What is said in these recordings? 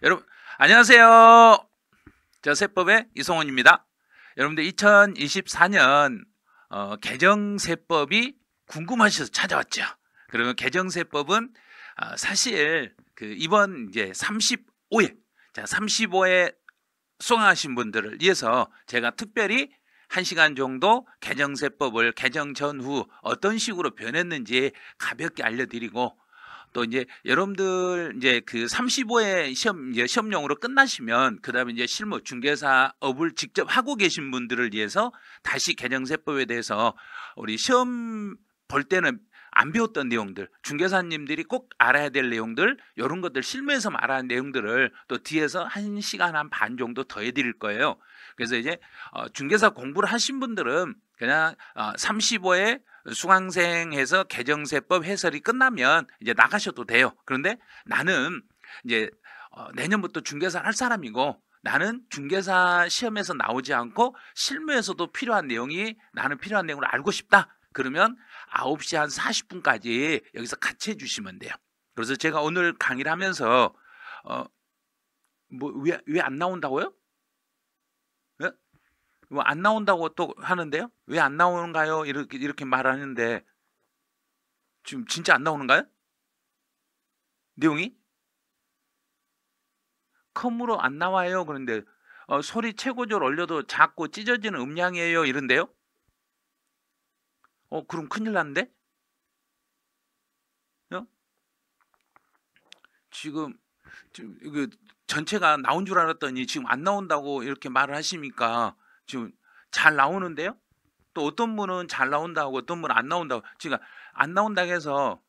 여러분 안녕하세요. 저 세법의 이성훈입니다. 여러분들 2024년 개정세법이 궁금하셔서 찾아왔죠. 그러면 개정세법은 사실 이번 이제 35회 35회 수강하신 분들을 위해서 제가 특별히 1시간 정도 개정세법을 개정 전후 어떤 식으로 변했는지 가볍게 알려드리고, 또 이제 여러분들 이제 그 35회 시험용으로 끝나시면 그 다음에 이제 실무 중개사업을 직접 하고 계신 분들을 위해서 다시 개정세법에 대해서 우리 시험 볼 때는 안 배웠던 내용들, 중개사님들이 꼭 알아야 될 내용들, 이런 것들 실무에서 말하는 내용들을 또 뒤에서 1시간 한 반 정도 더 해드릴 거예요. 그래서 이제 중개사 공부를 하신 분들은 그냥 35회 수강생해서 개정세법 해설이 끝나면 이제 나가셔도 돼요. 그런데 나는 이제 내년부터 중개사 할 사람이고, 나는 중개사 시험에서 나오지 않고 실무에서도 필요한 내용이, 나는 필요한 내용을 알고 싶다. 그러면 9시 한 40분까지 여기서 같이 해주시면 돼요. 그래서 제가 오늘 강의를 하면서 왜 안 나온다고요? 네? 뭐 안 나온다고 또 하는데요? 왜 안 나오는가요? 이렇게 말하는데 지금 진짜 안 나오는가요? 내용이? 컴으로 안 나와요. 그런데 소리 최고조를 올려도 작고 찢어지는 음량이에요. 이런데요? 그럼 큰일 났는데? 지금 이거 전체가 나온 줄 알았더니 지금 안 나온다고 이렇게 말을 하시니까 지금 잘 나오는데요? 또 어떤 분은 잘 나온다고, 어떤 분은 안 나온다고. 지금 안 나온다고 해서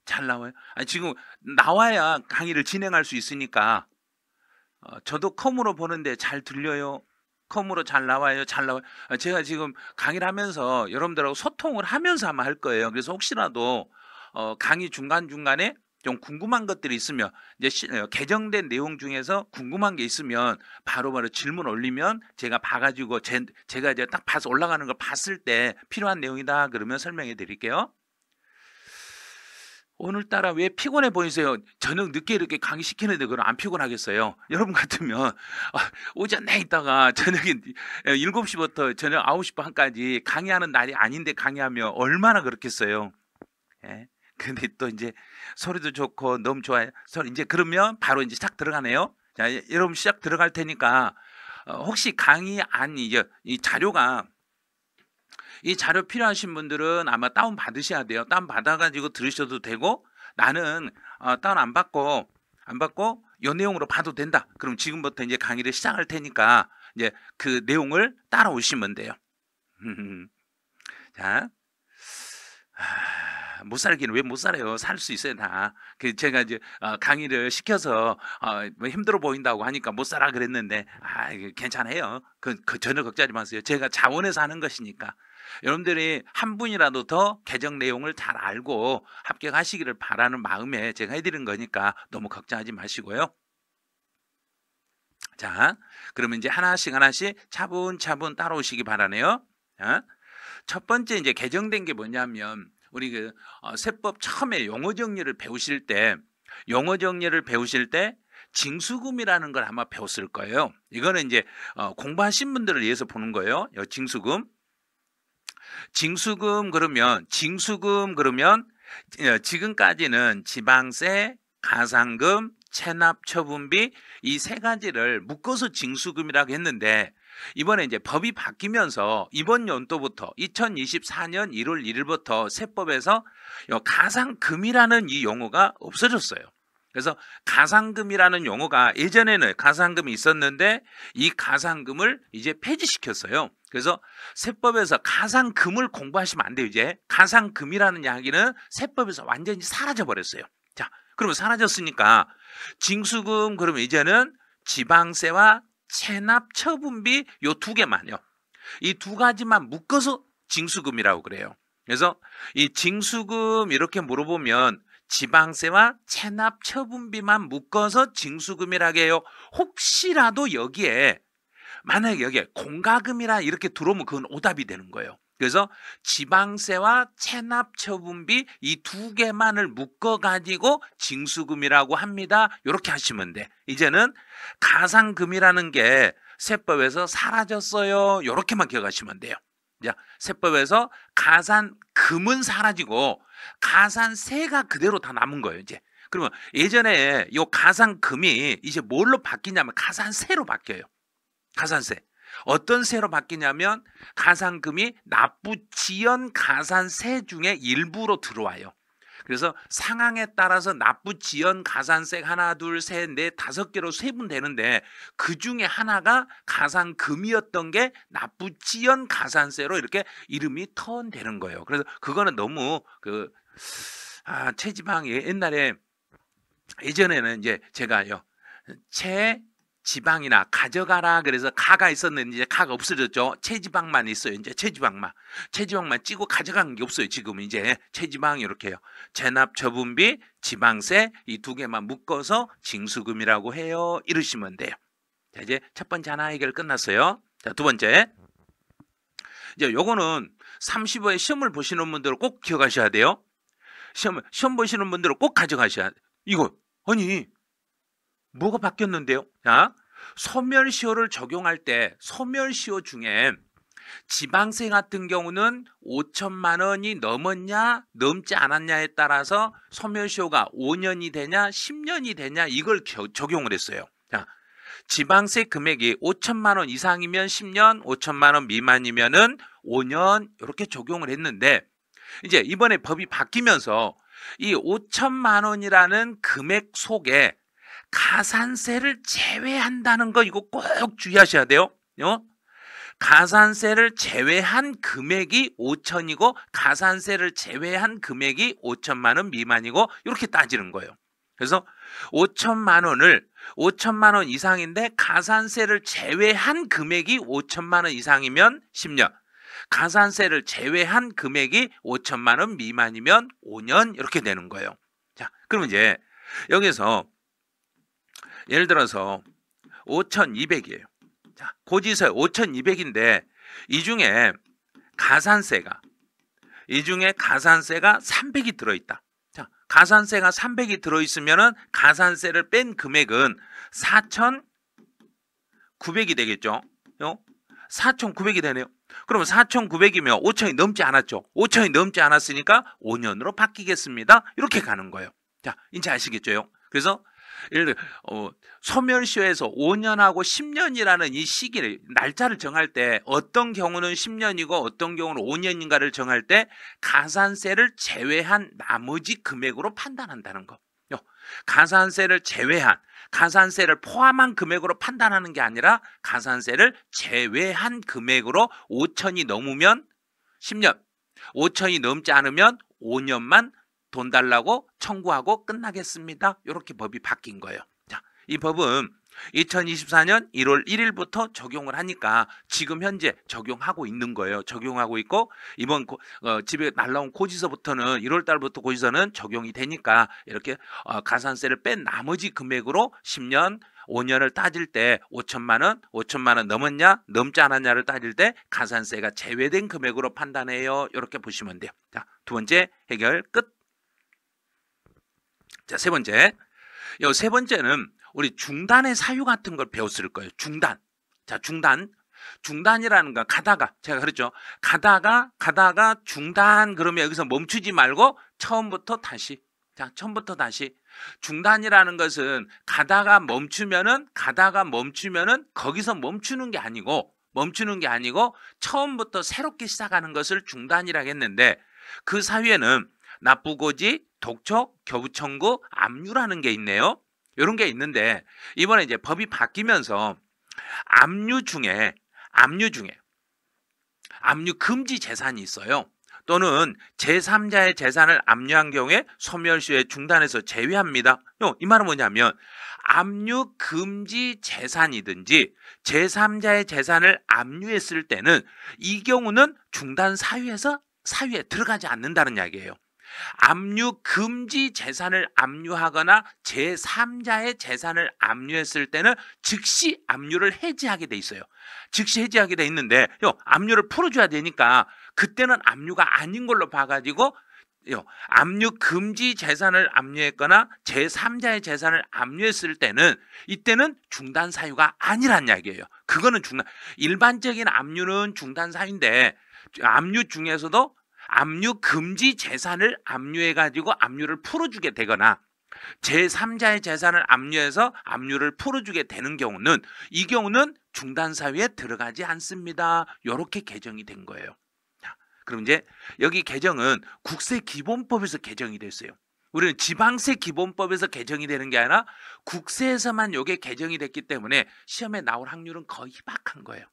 잘 나와요? 아니, 지금 나와야 강의를 진행할 수 있으니까. 저도 컴으로 보는데 잘 들려요? 컴으로 잘 나와요? 잘 나와요? 제가 지금 강의를 하면서 여러분들하고 소통을 하면서 아마 할 거예요. 그래서 혹시라도 강의 중간중간에 좀 궁금한 것들이 있으면, 이제 개정된 내용 중에서 궁금한 게 있으면 바로바로 질문 올리면 제가 봐가지고 제가 이제 딱 봐서 올라가는 걸 봤을 때 필요한 내용이다 그러면 설명해 드릴게요. 오늘따라 왜 피곤해 보이세요? 저녁 늦게 이렇게 강의 시키는데 그럼 안 피곤하겠어요? 여러분 같으면 오전에 있다가 저녁에 7시부터 저녁 9시 반까지 강의하는 날이 아닌데 강의하면 얼마나 그렇겠어요? 예. 근데 또 이제 소리도 좋고 너무 좋아요. 이제 그러면 바로 이제 시작 들어가네요. 자, 여러분 시작 들어갈 테니까 혹시 강의 이제 이 자료 필요하신 분들은 아마 다운 받으셔야 돼요. 다운 받아가지고 들으셔도 되고, 나는 다운 안 받고 이 내용으로 봐도 된다. 그럼 지금부터 이제 강의를 시작할 테니까 이제 그 내용을 따라오시면 돼요. 자, 못 살기는 왜 못 살아요? 살 수 있어요, 다. 제가 이제 강의를 시켜서 뭐 힘들어 보인다고 하니까 못 살아 그랬는데, 괜찮아요. 전혀 걱정하지 마세요. 제가 자원해서 하는 것이니까. 여러분들이 한 분이라도 더 개정 내용을 잘 알고 합격하시기를 바라는 마음에 제가 해드린 거니까 너무 걱정하지 마시고요. 자, 그러면 이제 하나씩 차분차분 따라오시기 바라네요. 자, 첫 번째 이제 개정된 게 뭐냐면, 우리 세법 처음에 용어 정리를 배우실 때 징수금이라는 걸 아마 배웠을 거예요. 이거는 이제 공부하신 분들을 위해서 보는 거예요. 징수금 그러면 지금까지는 지방세, 가산금, 체납처분비 이 세 가지를 묶어서 징수금이라고 했는데, 이번에 이제 법이 바뀌면서 이번 연도부터 2024년 1월 1일부터 세법에서 가산금이라는 이 용어가 없어졌어요. 그래서 가산금이라는 용어가, 예전에는 가산금이 있었는데 이 가산금을 이제 폐지시켰어요. 그래서 세법에서 가산금을 공부하시면 안 돼요. 이제 가산금이라는 이야기는 세법에서 완전히 사라져 버렸어요. 자, 그러면 사라졌으니까 징수금, 그러면 이제는 지방세와 체납처분비 요 두 개만요. 이 두 가지만 묶어서 징수금이라고 그래요. 그래서 이 징수금 이렇게 물어보면 지방세와 체납처분비만 묶어서 징수금이라고 해요. 혹시라도 만약에 여기에 공과금이라 이렇게 들어오면 그건 오답이 되는 거예요. 그래서 지방세와 체납처분비 이 두 개만을 묶어가지고 징수금이라고 합니다. 이렇게 하시면 돼. 이제는 가산금이라는 게 세법에서 사라졌어요. 이렇게만 기억하시면 돼요. 자, 세법에서 가산금은 사라지고 가산세가 그대로 다 남은 거예요. 이제 그러면 예전에 이 가산금이 이제 뭘로 바뀌냐면 가산세로 바뀌어요. 가산세. 어떤 세로 바뀌냐면 가산금이 납부지연 가산세 중에 일부로 들어와요. 그래서 상황에 따라서 납부지연 가산세 하나, 둘, 셋, 넷, 5개로 세분되는데 그 중에 하나가 가산금이었던 게 납부지연 가산세로 이렇게 이름이 턴되는 거예요. 그래서 그거는 너무 체지방이 옛날에 예전에는 이제 제가요 체지방이나 가져가라 그래서 가가 있었는데 이제 가가 없어졌죠. 체지방만 있어요. 이제 체지방만 찌고 가져간 게 없어요. 지금 이제 체지방 이렇게요. 체납처분비, 지방세 이 두 개만 묶어서 징수금이라고 해요. 이러시면 돼요. 자, 이제 첫 번째 하나 해결 끝났어요. 자, 두 번째. 이제 요거는 35회 시험을 보시는 분들은 꼭 기억하셔야 돼요. 시험 보시는 분들은 꼭 가져가셔야 돼요. 이거 아니 뭐가 바뀌었는데요? 자, 소멸시효를 적용할 때 소멸시효 중에 지방세 같은 경우는 5천만 원이 넘었냐 넘지 않았냐에 따라서 소멸시효가 5년이 되냐 10년이 되냐 이걸 적용을 했어요. 자, 지방세 금액이 5천만 원 이상이면 10년, 5천만 원 미만이면은 5년 이렇게 적용을 했는데 이제 이번에 법이 바뀌면서 이 5천만 원이라는 금액 속에 가산세를 제외한다는 거 이거 꼭 주의하셔야 돼요. 가산세를 제외한 금액이 5천이고 가산세를 제외한 금액이 5천만 원 미만이고 이렇게 따지는 거예요. 그래서 5천만 원 이상인데 가산세를 제외한 금액이 5천만 원 이상이면 10년. 가산세를 제외한 금액이 5천만 원 미만이면 5년 이렇게 되는 거예요. 자, 그럼 이제 여기서 예를 들어서 5,200이에요. 자, 고지서에 5,200인데 이 중에 가산세가 300이 들어있다. 자, 가산세가 300이 들어있으면은 가산세를 뺀 금액은 4,900이 되겠죠. 4,900이 되네요. 그러면 4,900이면 5천이 넘지 않았죠. 5천이 넘지 않았으니까 5년으로 바뀌겠습니다. 이렇게 가는 거예요. 자, 이제 아시겠죠? 그래서 예를 들어 소멸시효에서 5년하고 10년이라는 이 시기를 날짜를 정할 때 어떤 경우는 10년이고 어떤 경우는 5년인가를 정할 때 가산세를 제외한 나머지 금액으로 판단한다는 거. 가산세를 제외한 가산세를 포함한 금액으로 판단하는 게 아니라 가산세를 제외한 금액으로 5천이 넘으면 10년, 5천이 넘지 않으면 5년만 돈 달라고 청구하고 끝나겠습니다. 이렇게 법이 바뀐 거예요. 자, 이 법은 2024년 1월 1일부터 적용을 하니까 지금 현재 적용하고 있는 거예요. 적용하고 있고 이번 집에 날라온 고지서부터는 1월 달부터 고지서는 적용이 되니까 이렇게 가산세를 뺀 나머지 금액으로 10년, 5년을 따질 때 5천만 원 넘었냐, 넘지 않았냐를 따질 때 가산세가 제외된 금액으로 판단해요. 이렇게 보시면 돼요. 자, 두 번째 해결 끝. 자, 세 번째는 우리 중단의 사유 같은 걸 배웠을 거예요. 중단. 자, 중단이라는 거 가다가 제가 그랬죠. 가다가 중단 그러면 여기서 멈추지 말고 처음부터 다시. 자, 처음부터 다시. 중단이라는 것은 가다가 멈추면은 거기서 멈추는 게 아니고 처음부터 새롭게 시작하는 것을 중단이라고 했는데 그 사유에는 납부고지, 독촉, 겨부청구, 압류라는 게 있네요. 이런 게 있는데 이번에 이제 법이 바뀌면서 압류 중에 압류 금지 재산이 있어요. 또는 제3자의 재산을 압류한 경우에 소멸시효에 중단해서 제외합니다. 이 말은 뭐냐면 압류 금지 재산이든지 제3자의 재산을 압류했을 때는 이 경우는 중단 사유에 들어가지 않는다는 이야기예요. 압류 금지 재산을 압류하거나 제3자의 재산을 압류했을 때는 즉시 압류를 해지하게 돼 있어요. 즉시 해지하게 돼 있는데 압류를 풀어줘야 되니까 그때는 압류가 아닌 걸로 봐가지고 압류 금지 재산을 압류했거나 제3자의 재산을 압류했을 때는 이때는 중단 사유가 아니란 이야기예요. 그거는 일반적인 압류는 중단 사유인데 압류 중에서도 압류 금지 재산을 압류해가지고 압류를 풀어주게 되거나 제3자의 재산을 압류해서 압류를 풀어주게 되는 경우는 이 경우는 중단 사유에 들어가지 않습니다. 이렇게 개정이 된 거예요. 그럼 이제 여기 개정은 국세기본법에서 개정이 됐어요. 우리는 지방세 기본법에서 개정이 되는 게 아니라 국세에서만 이게 개정이 됐기 때문에 시험에 나올 확률은 거의 희박한 거예요.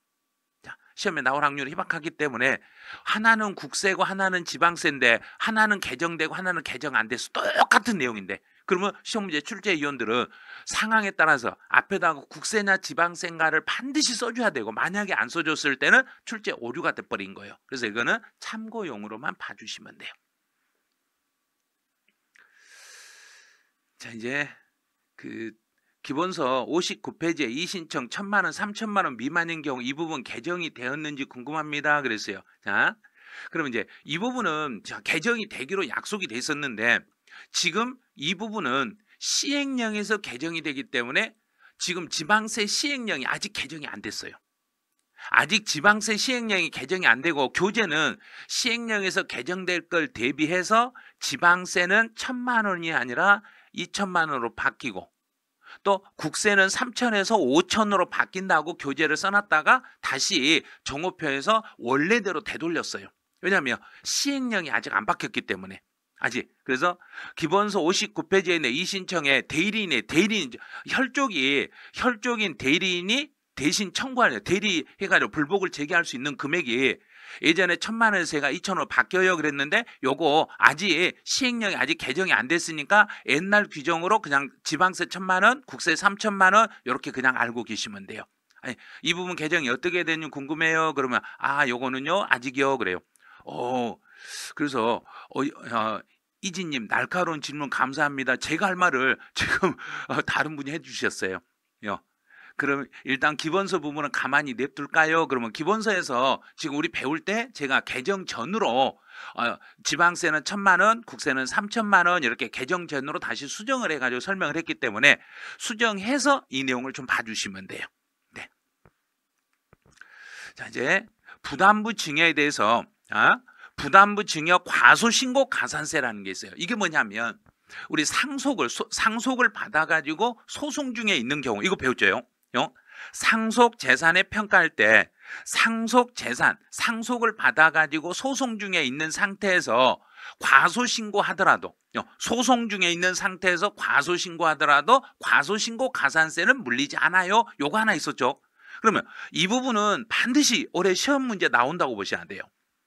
자, 시험에 나올 확률은 희박하기 때문에 하나는 국세고 하나는 지방세인데 하나는 개정되고 하나는 개정 안 돼서 똑같은 내용인데 그러면 시험 문제 출제위원들은 상황에 따라서 앞에다가 국세냐 지방세인가를 반드시 써줘야 되고 만약에 안 써줬을 때는 출제 오류가 돼버린 거예요. 그래서 이거는 참고용으로만 봐주시면 돼요. 자, 이제 그 기본서 59페이지에 이신청 1,000만 원, 3,000만 원 미만인 경우 이 부분 개정이 되었는지 궁금합니다. 그랬어요. 자, 그러면 이제 이 부분은 개정이 되기로 약속이 돼 있었는데 지금 이 부분은 시행령에서 개정이 되기 때문에 지금 지방세 시행령이 아직 개정이 안 됐어요. 아직 지방세 시행령이 개정이 안 되고 교재는 시행령에서 개정될 걸 대비해서 지방세는 1,000만 원이 아니라 2,000만 원으로 바뀌고 또 국세는 3,000에서 5,000으로 바뀐다고 교재를 써놨다가 다시 정오표에서 원래대로 되돌렸어요. 왜냐하면 시행령이 아직 안 바뀌었기 때문에 아직. 그래서 기본서 59페이지에 있는 이신청에 대리인 혈족인 대리인이 대신 청구하는 대리해가지고 불복을 제기할 수 있는 금액이 예전에 1,000만 원에서 제가 2,000원으로 바뀌어요 그랬는데 요거 아직 시행령이 아직 개정이 안 됐으니까 옛날 규정으로 그냥 지방세 1,000만 원, 국세 3,000만 원 이렇게 그냥 알고 계시면 돼요. 아니, 이 부분 개정이 어떻게 되는지 궁금해요. 그러면 요거는요 아직이요 그래요. 그래서 이진님 날카로운 질문 감사합니다. 제가 할 말을 지금 다른 분이 해주셨어요. 그럼 일단 기본서 부분은 가만히 냅둘까요? 그러면 기본서에서 지금 우리 배울 때 제가 개정 전으로 지방세는 1,000만 원, 국세는 3,000만 원 이렇게 개정 전으로 다시 수정을 해가지고 설명을 했기 때문에 수정해서 이 내용을 좀 봐주시면 돼요. 네. 자, 이제 부담부 증여에 대해서 부담부 증여 과소신고 가산세라는 게 있어요. 이게 뭐냐면 우리 상속을 받아가지고 소송 중에 있는 경우 이거 배웠죠? 상속 재산의 평가할 때 상속을 받아가지고 소송 중에 있는 상태에서 과소신고하더라도 소송 중에 있는 상태에서 과소신고하더라도 과소신고 가산세는 물리지 않아요. 요거 하나 있었죠. 그러면 이 부분은 반드시 올해 시험 문제 나온다고 보셔야 돼요.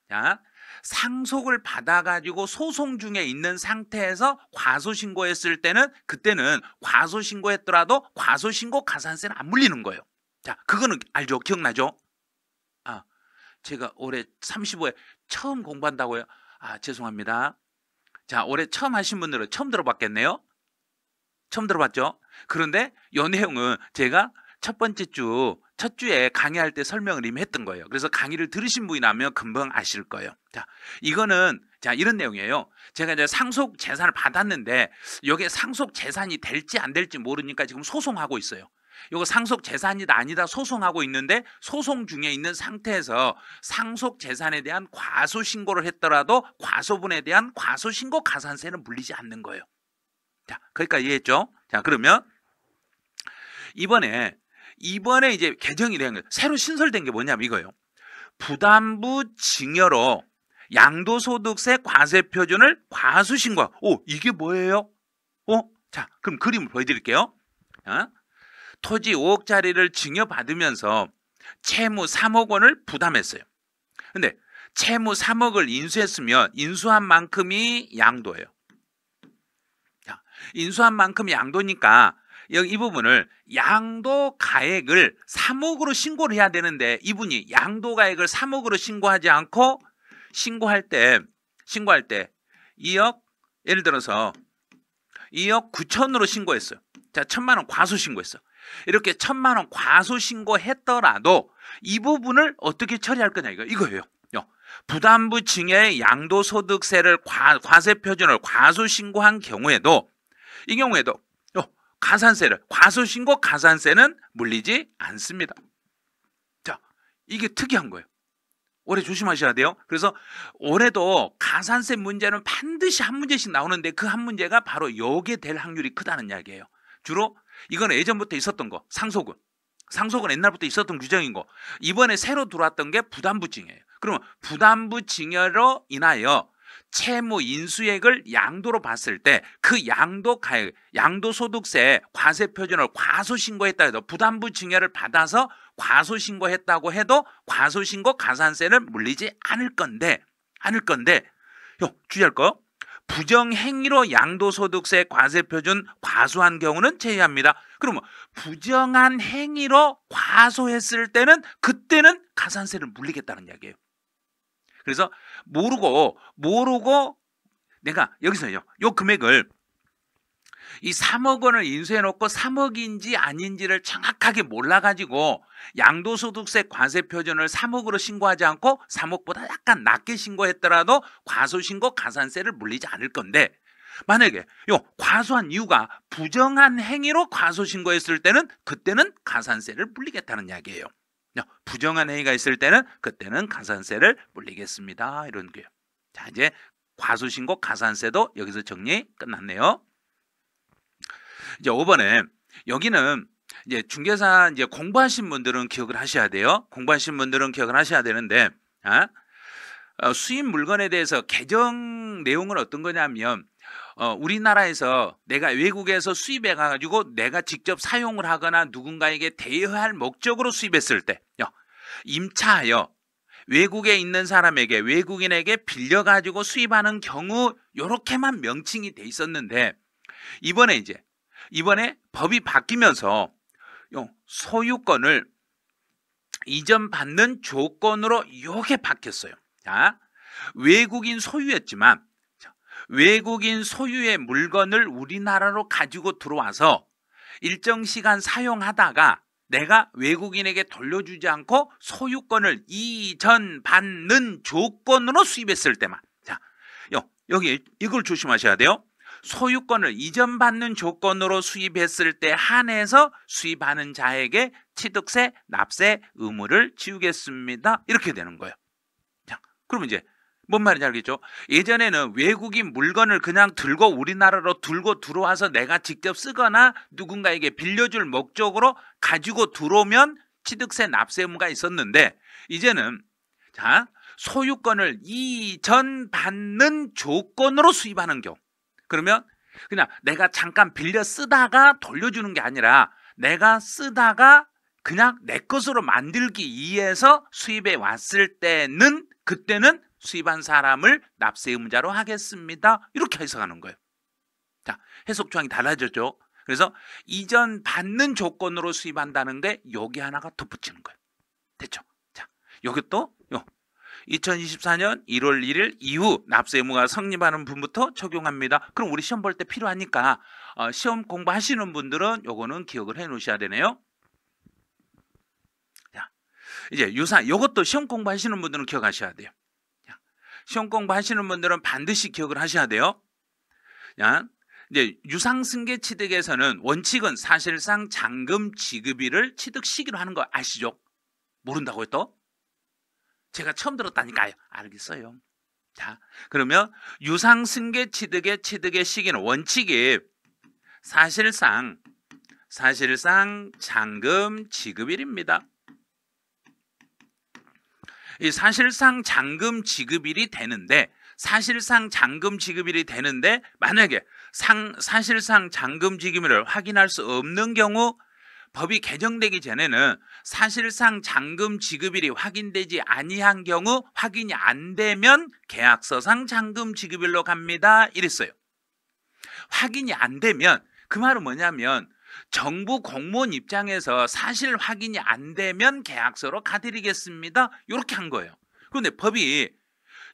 자, 상속을 받아가지고 소송 중에 있는 상태에서 과소신고했을 때는 그때는 과소신고했더라도 과소신고 가산세는 안 물리는 거예요. 자, 그거는 알죠? 기억나죠? 제가 올해 35회 처음 공부한다고요? 죄송합니다. 자, 올해 처음 하신 분들은 처음 들어봤겠네요? 처음 들어봤죠? 그런데 이 내용은 제가 첫 주에 강의할 때 설명을 이미 했던 거예요. 그래서 강의를 들으신 분이 나면 금방 아실 거예요. 자, 이거는 이런 내용이에요. 제가 이제 상속 재산을 받았는데 이게 상속 재산이 될지 안 될지 모르니까 지금 소송하고 있어요. 이거 상속 재산이다 아니다 소송하고 있는데 소송 중에 있는 상태에서 상속 재산에 대한 과소신고를 했더라도 과소분에 대한 과소신고 가산세는 물리지 않는 거예요. 자, 거기까지 이해했죠? 자, 그러면 이번에 이제 개정이 된 거예요. 새로 신설된 게 뭐냐면 이거예요. 부담부 증여로 양도소득세 과세표준을 과소신고. 이게 뭐예요? 자, 그럼 그림을 보여드릴게요. 토지 5억짜리를 증여받으면서 채무 3억 원을 부담했어요. 근데 채무 3억을 인수했으면 인수한 만큼이 양도예요. 자, 인수한 만큼이 양도니까 이 부분을 양도가액을 3억으로 신고를 해야 되는데 이분이 양도가액을 3억으로 신고하지 않고 신고할 때 2억 예를 들어서 2억 9천으로 신고했어요. 자, 1,000만 원 과소신고했어. 이렇게 1,000만 원 과소신고했더라도 이 부분을 어떻게 처리할 거냐 이거예요. 부담부 증여의 양도소득세를 과세 표준을 과소신고한 경우에도 이 경우에도 가산세를 과소신고 가산세는 물리지 않습니다. 자, 이게 특이한 거예요. 올해 조심하셔야 돼요. 그래서 올해도 가산세 문제는 반드시 한 문제씩 나오는데 그 한 문제가 바로 요게 될 확률이 크다는 이야기예요. 주로 이건 예전부터 있었던 거, 상속은 옛날부터 있었던 규정인 거. 이번에 새로 들어왔던 게 부담부 증여예요. 그러면 부담부 증여로 인하여 채무 인수액을 양도로 봤을 때 그 양도소득세 과세 표준을 과소신고했다 해도 부담부 증여를 받아서 과소신고했다고 해도 과소신고 가산세를 물리지 않을 건데 주의할 거, 부정행위로 양도소득세 과세 표준 과소한 경우는 제외합니다. 그러면 부정한 행위로 과소했을 때는 그때는 가산세를 물리겠다는 이야기예요. 그래서 모르고 내가 여기서요, 요 금액을 이 3억 원을 인수해 놓고 3억인지 아닌지를 정확하게 몰라가지고 양도소득세 과세 표준을 3억으로 신고하지 않고 3억보다 약간 낮게 신고했더라도 과소신고 가산세를 물리지 않을 건데, 만약에 과소한 이유가 부정한 행위로 과소신고했을 때는 그때는 가산세를 물리겠다는 이야기예요. 부정한 행위가 있을 때는 그때는 가산세를 물리겠습니다. 이런 거예요. 자, 이제 과소신고 가산세도 여기서 정리 끝났네요. 이제 5번에 여기는 이제 중개사 이제 공부하신 분들은 기억을 하셔야 돼요. 공부하신 분들은 기억을 하셔야 되는데, 수입 물건에 대해서 개정 내용은 어떤 거냐면, 우리나라에서 내가 외국에서 수입해 가지고 내가 직접 사용을 하거나 누군가에게 대여할 목적으로 수입했을 때 임차하여 외국에 있는 사람에게, 외국인에게 빌려 가지고 수입하는 경우 요렇게만 명칭이 돼 있었는데, 이번에 법이 바뀌면서 소유권을 이전받는 조건으로 요게 바뀌었어요. 자, 외국인 소유였지만 외국인 소유의 물건을 우리나라로 가지고 들어와서 일정 시간 사용하다가 내가 외국인에게 돌려주지 않고 소유권을 이전받는 조건으로 수입했을 때만. 자, 여기 이걸 조심하셔야 돼요. 소유권을 이전받는 조건으로 수입했을 때 한해서 수입하는 자에게 취득세, 납세 의무를 지우겠습니다. 이렇게 되는 거예요. 자, 그러면 이제 뭔 말인지 알겠죠? 예전에는 외국인 물건을 그냥 들고 우리나라로 들고 들어와서 내가 직접 쓰거나 누군가에게 빌려줄 목적으로 가지고 들어오면 취득세, 납세 의무가 있었는데, 이제는 자, 소유권을 이전받는 조건으로 수입하는 경우, 그러면 그냥 내가 잠깐 빌려 쓰다가 돌려주는 게 아니라 내가 쓰다가 그냥 내 것으로 만들기 위해서 수입해 왔을 때는 그때는 수입한 사람을 납세 의무자로 하겠습니다. 이렇게 해석하는 거예요. 자, 해석 조항이 달라졌죠. 그래서 이전 받는 조건으로 수입한다는 게 여기 하나가 덧붙이는 거예요. 됐죠? 자, 이것도 2024년 1월 1일 이후 납세 의무가 성립하는 분부터 적용합니다. 그럼 우리 시험 볼 때 필요하니까 시험 공부하시는 분들은 요거는 기억을 해 놓으셔야 되네요. 자, 이제 이것도 시험 공부하시는 분들은 기억하셔야 돼요. 자, 시험 공부하시는 분들은 반드시 기억을 하셔야 돼요. 자, 이제 유상승계 취득에서는 원칙은 사실상 잔금 지급일을 취득 시기로 하는 거 아시죠? 모른다고요 또? 제가 처음 들었다니까요. 알겠어요. 자, 그러면 유상승계 취득의 시기는 원칙이 사실상 잔금 지급일입니다. 이 사실상 잔금 지급일이 되는데, 만약에 사실상 잔금 지급일을 확인할 수 없는 경우, 법이 개정되기 전에는 사실상 잔금 지급일이 확인되지 아니한 경우 확인이 안 되면 계약서상 잔금 지급일로 갑니다. 이랬어요. 확인이 안 되면 그 말은 뭐냐면 정부 공무원 입장에서 사실 확인이 안 되면 계약서로 가드리겠습니다. 이렇게 한 거예요. 그런데 법이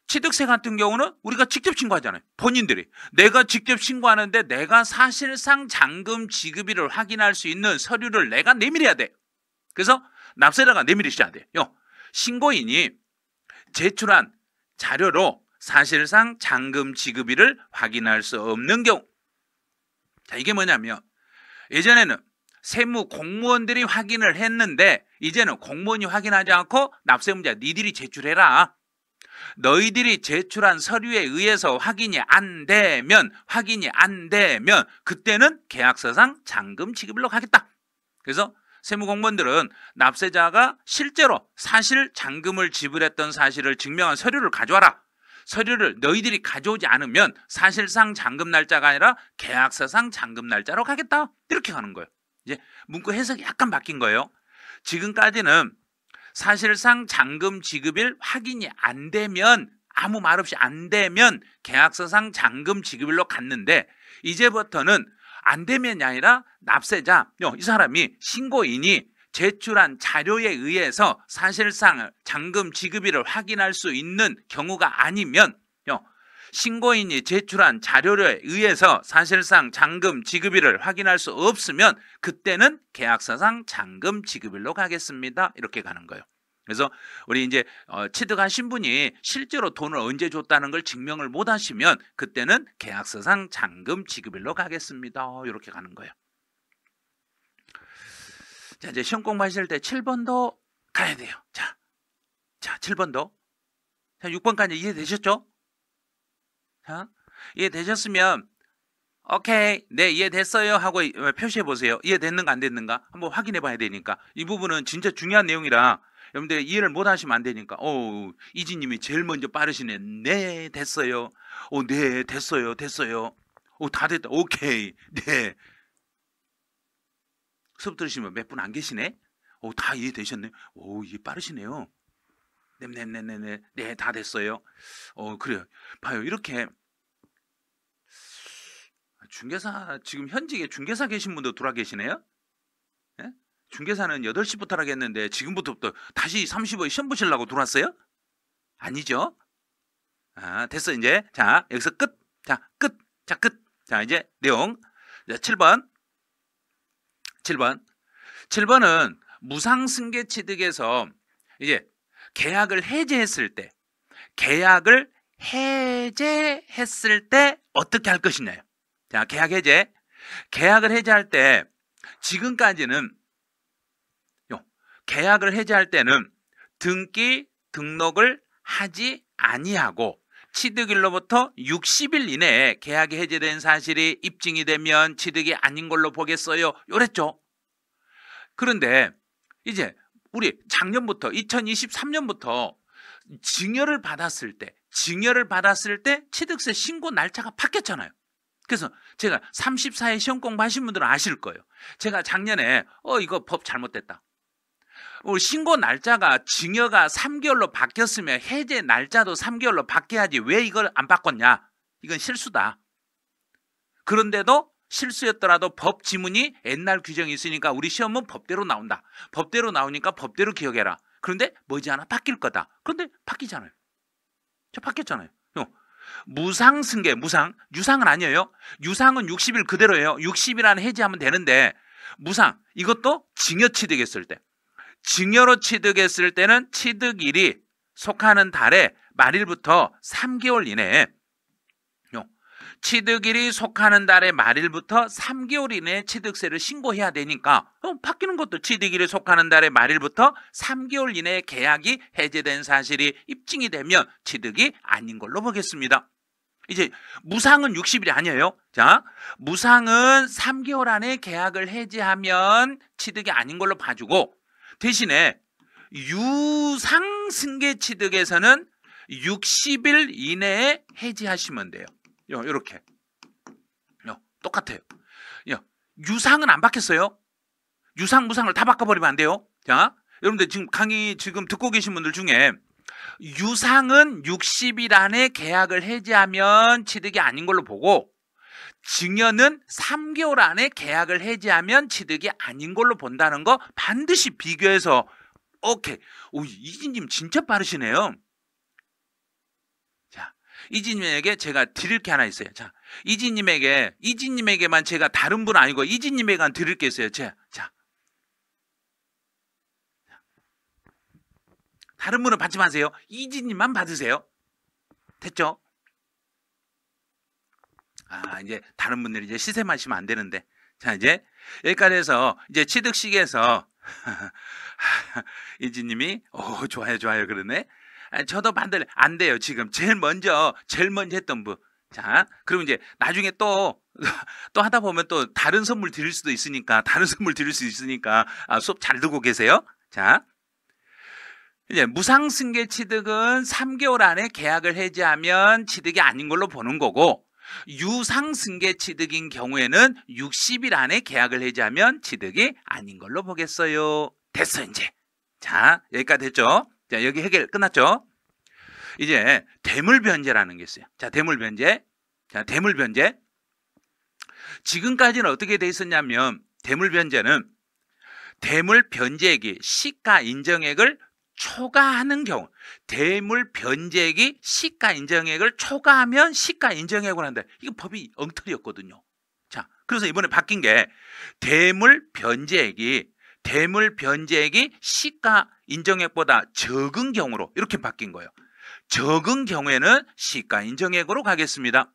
취득세 같은 경우는 우리가 직접 신고하잖아요. 본인들이. 내가 직접 신고하는데 내가 사실상 잔금 지급일을 확인할 수 있는 서류를 내가 내밀어야 돼. 그래서 납세자가 내밀으셔야 돼요. 신고인이 제출한 자료로 사실상 잔금 지급일을 확인할 수 없는 경우. 자, 이게 뭐냐면 예전에는 세무 공무원들이 확인을 했는데 이제는 공무원이 확인하지 않고 납세문자 니들이 제출해라. 너희들이 제출한 서류에 의해서 확인이 안 되면 그때는 계약서상 잔금 지급일로 가겠다. 그래서 세무공무원들은 납세자가 실제로 사실 잔금을 지불했던 사실을 증명한 서류를 가져와라. 서류를 너희들이 가져오지 않으면 사실상 잔금 날짜가 아니라 계약서상 잔금 날짜로 가겠다. 이렇게 가는 거예요. 이제 문구 해석이 약간 바뀐 거예요. 지금까지는 사실상 잔금 지급일 확인이 안 되면, 아무 말 없이 안 되면 계약서상 잔금 지급일로 갔는데, 이제부터는 안 되면이 아니라 납세자, 이 사람이 신고인이 제출한 자료에 의해서 사실상 잔금 지급일을 확인할 수 있는 경우가 아니면, 신고인이 제출한 자료에 의해서 사실상 잔금 지급일을 확인할 수 없으면 그때는 계약서상 잔금 지급일로 가겠습니다. 이렇게 가는 거예요. 그래서 우리 이제 취득하신 분이 실제로 돈을 언제 줬다는 걸 증명을 못 하시면 그때는 계약서상 잔금 지급일로 가겠습니다. 이렇게 가는 거예요. 자, 이제 시험 공부하실 때 7번도 가야 돼요. 자, 7번도. 자, 6번까지 이해되셨죠? 자, 이해되셨으면 오케이, 네, 이해됐어요 하고 표시해 보세요. 이해됐는가 안 됐는가 한번 확인해 봐야 되니까. 이 부분은 진짜 중요한 내용이라 여러분들 이해를 못 하시면 안 되니까. 이진님이 제일 먼저 빠르시네. 네, 됐어요. 네, 됐어요. 다 됐다. 오케이, 네. 수업 들으시면 몇 분 안 계시네? 다 이해되셨네. 이해 빠르시네요. 네, 다 됐어요. 그래요. 봐요. 이렇게 중개사, 지금 현직에 중개사 계신 분도 들어와 계시네요. 네? 중개사는 8시부터 하겠는데 지금부터 다시 35에 시험 보시려고 들어왔어요? 아니죠? 됐어, 이제. 자, 여기서 끝. 자, 끝. 자, 이제 내용. 자, 7번은 무상승계취득에서 이제 계약을 해제했을 때 어떻게 할 것이냐요. 자, 계약을 해제할 때 지금까지는 계약을 해제할 때는 등록을 하지 아니하고 취득일로부터 60일 이내에 계약이 해제된 사실이 입증이 되면 취득이 아닌 걸로 보겠어요. 요랬죠. 그런데 이제 우리 작년부터 2023년부터 증여를 받았을 때 취득세 신고 날짜가 바뀌었잖아요. 그래서 제가 34회 시험 공부하신 분들은 아실 거예요. 제가 작년에 이거 법 잘못됐다. 우리 신고 날짜가 증여가 3개월로 바뀌었으면 해제 날짜도 3개월로 바뀌어야지 왜 이걸 안 바꿨냐. 이건 실수다. 그런데도 실수였더라도 법 지문이 옛날 규정이 있으니까 우리 시험은 법대로 나온다. 법대로 나오니까 법대로 기억해라. 그런데 머지않아 바뀔 거다. 그런데 바뀌잖아요. 바뀌었잖아요. 무상승계, 유상은 아니에요. 유상은 60일 그대로예요. 60일 안에 해지하면 되는데 무상, 이것도 증여 취득했을 때. 증여로 취득했을 때는 취득일이 속하는 달의 말일부터 3개월 이내에 취득일이 속하는 달의 말일부터 3개월 이내에 취득세를 신고해야 되니까 바뀌는 것도 취득일이 속하는 달의 말일부터 3개월 이내에 계약이 해제된 사실이 입증이 되면 취득이 아닌 걸로 보겠습니다. 이제 무상은 60일이 아니에요. 자, 무상은 3개월 안에 계약을 해제하면 취득이 아닌 걸로 봐주고 대신에 유상승계 취득에서는 60일 이내에 해지하시면 돼요. 이렇게 똑같아요. 유상은 안 바뀌었어요. 유상, 무상을 다 바꿔버리면 안 돼요. 자, 여러분들 지금 강의 지금 듣고 계신 분들 중에 유상은 60일 안에 계약을 해지하면 취득이 아닌 걸로 보고 증여는 3개월 안에 계약을 해지하면 취득이 아닌 걸로 본다는 거 반드시 비교해서 오케이. 이진님 진짜 빠르시네요. 자, 이진님에게 제가 드릴 게 하나 있어요. 자, 이진님에게만 제가 다른 분 아니고 이진님에게만 드릴 게 있어요. 자, 다른 분은 받지 마세요. 이진님만 받으세요. 됐죠? 이제 다른 분들이 이제 시세 마시면 안 되는데. 자, 이제 여기까지 해서 이제 취득식에서 이지님이 좋아요 그러네. 저도 반대로 안 돼요. 지금 제일 먼저 했던 분. 자, 그럼 이제 나중에 또 하다 보면 또 다른 선물 드릴 수도 있으니까 수업 잘 듣고 계세요. 자, 이제 무상승계 취득은 3개월 안에 계약을 해지하면 취득이 아닌 걸로 보는 거고, 유상승계 취득인 경우에는 60일 안에 계약을 해지하면 취득이 아닌 걸로 보겠어요. 됐어 이제. 자, 여기까지 됐죠? 자, 여기 해결 끝났죠? 이제 대물변제라는 게 있어요. 자, 대물변제. 지금까지는 어떻게 돼 있었냐면, 대물변제는 대물변제액이 시가 인정액을 초과하는 경우, 대물변제액이 시가 인정액을 초과하면 시가 인정액을 한다. 이거 법이 엉터리였거든요. 자, 그래서 이번에 바뀐 게 대물변제액이 시가 인정액보다 적은 경우로 이렇게 바뀐 거예요. 적은 경우에는 시가 인정액으로 가겠습니다.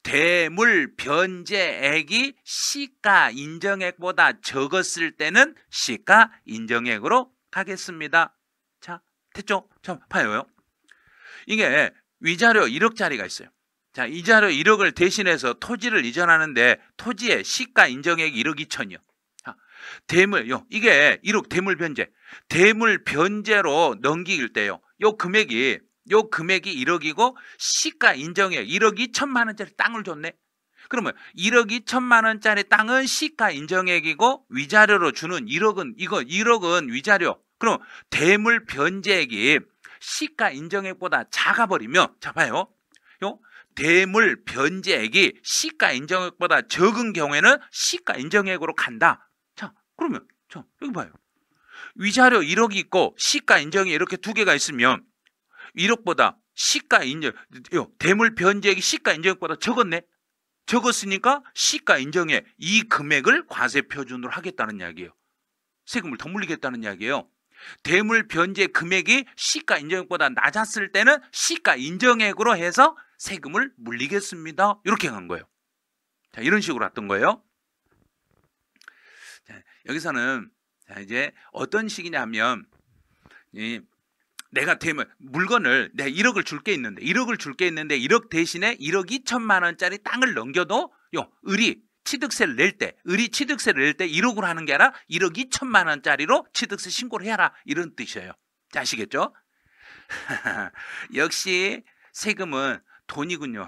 대물변제액이 시가 인정액보다 적었을 때는 시가 인정액으로 가겠습니다. 자, 됐죠? 자, 봐요. 이게 위자료 1억짜리가 있어요. 자, 이자료 1억을 대신해서 토지를 이전하는데 토지의 시가 인정액이 1억 2천이요. 이게 1억 대물변제. 대물변제로 넘길 때요. 요 금액이 1억이고 시가 인정액 1억 2천만 원짜리 땅을 줬네. 그러면 1억 2천만 원짜리 땅은 시가 인정액이고 위자료로 주는 1억은 위자료. 그럼 대물변제액이 시가 인정액보다 작아버리면, 자 봐요. 대물변제액이 시가 인정액보다 적은 경우에는 시가 인정액으로 간다. 자, 그러면 여기 봐요. 위자료 1억이 있고 시가 인정액 이렇게 두 개가 있으면 1억보다 대물변제액이 시가 인정액보다 적었네. 적었으니까 시가 인정액 이 금액을 과세표준으로 하겠다는 이야기예요. 세금을 더 물리겠다는 이야기예요. 대물변제 금액이 시가 인정액보다 낮았을 때는 시가 인정액으로 해서 세금을 물리겠습니다. 이렇게 간 거예요. 자, 이런 식으로 왔던 거예요. 자, 여기서는 이제 어떤 식이냐면, 내가 물건을 내가 1억을 줄 게 있는데 1억 대신에 1억 2천만 원짜리 땅을 넘겨도 을이 취득세를 낼 때 1억으로 하는 게 아니라 1억 2천만 원짜리로 취득세 신고를 해라, 이런 뜻이에요. 자, 아시겠죠? 역시 세금은 돈이군요.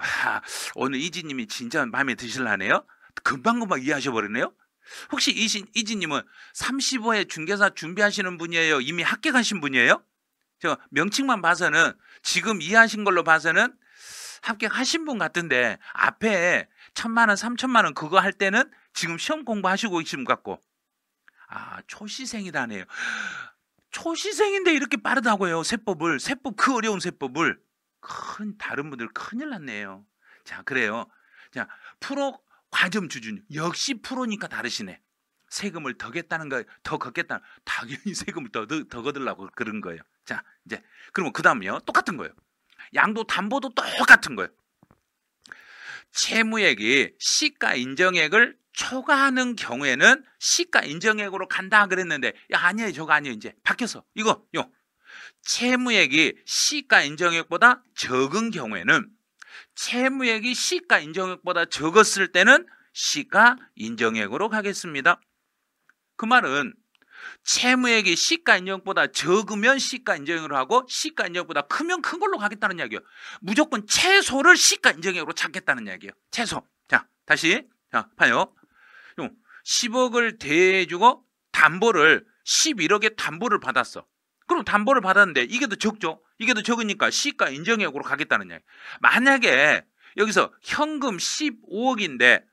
오늘 이지님이 진짜 마음에 드실라네요. 금방 이해하셔버리네요. 혹시 이지님은 35회 중개사 준비하시는 분이에요? 이미 합격하신 분이에요? 저 명칭만 봐서는, 지금 이해하신 걸로 봐서는 합격하신 분 같은데, 앞에 1,000만 원, 3,000만 원 그거 할 때는 지금 시험 공부하시고 계신 것 같고. 초시생이라네요. 초시생인데 이렇게 빠르다고요. 세법 그 어려운 세법을. 다른 분들 큰일 났네요. 자, 그래요. 자, 프로 과점 주준 역시 프로니까 다르시네. 세금을 더 걷겠다. 당연히 세금을 더 거들라고 그런 거예요. 자, 이제 그러면 그 다음이요. 똑같은 거예요. 양도 담보도 똑같은 거예요. 채무액이 시가 인정액을 초과하는 경우에는 시가 인정액으로 간다 그랬는데, 아니에요. 저거 아니에요. 이제 바뀌었어. 채무액이 시가 인정액보다 적은 경우에는, 채무액이 시가 인정액보다 적었을 때는 시가 인정액으로 가겠습니다. 그 말은 채무액이 시가 인정액보다 적으면 시가 인정액으로 하고, 시가 인정액보다 크면 큰 걸로 가겠다는 이야기예요. 무조건 최소를 시가 인정액으로 찾겠다는 이야기예요. 최소. 자, 다시. 자, 봐요. 10억을 대주고 담보를 11억의 담보를 받았어. 그럼 담보를 받았는데 이게 더 적죠? 이게 더 적으니까 시가 인정액으로 가겠다는 이야기. 만약에 여기서 현금 15억인데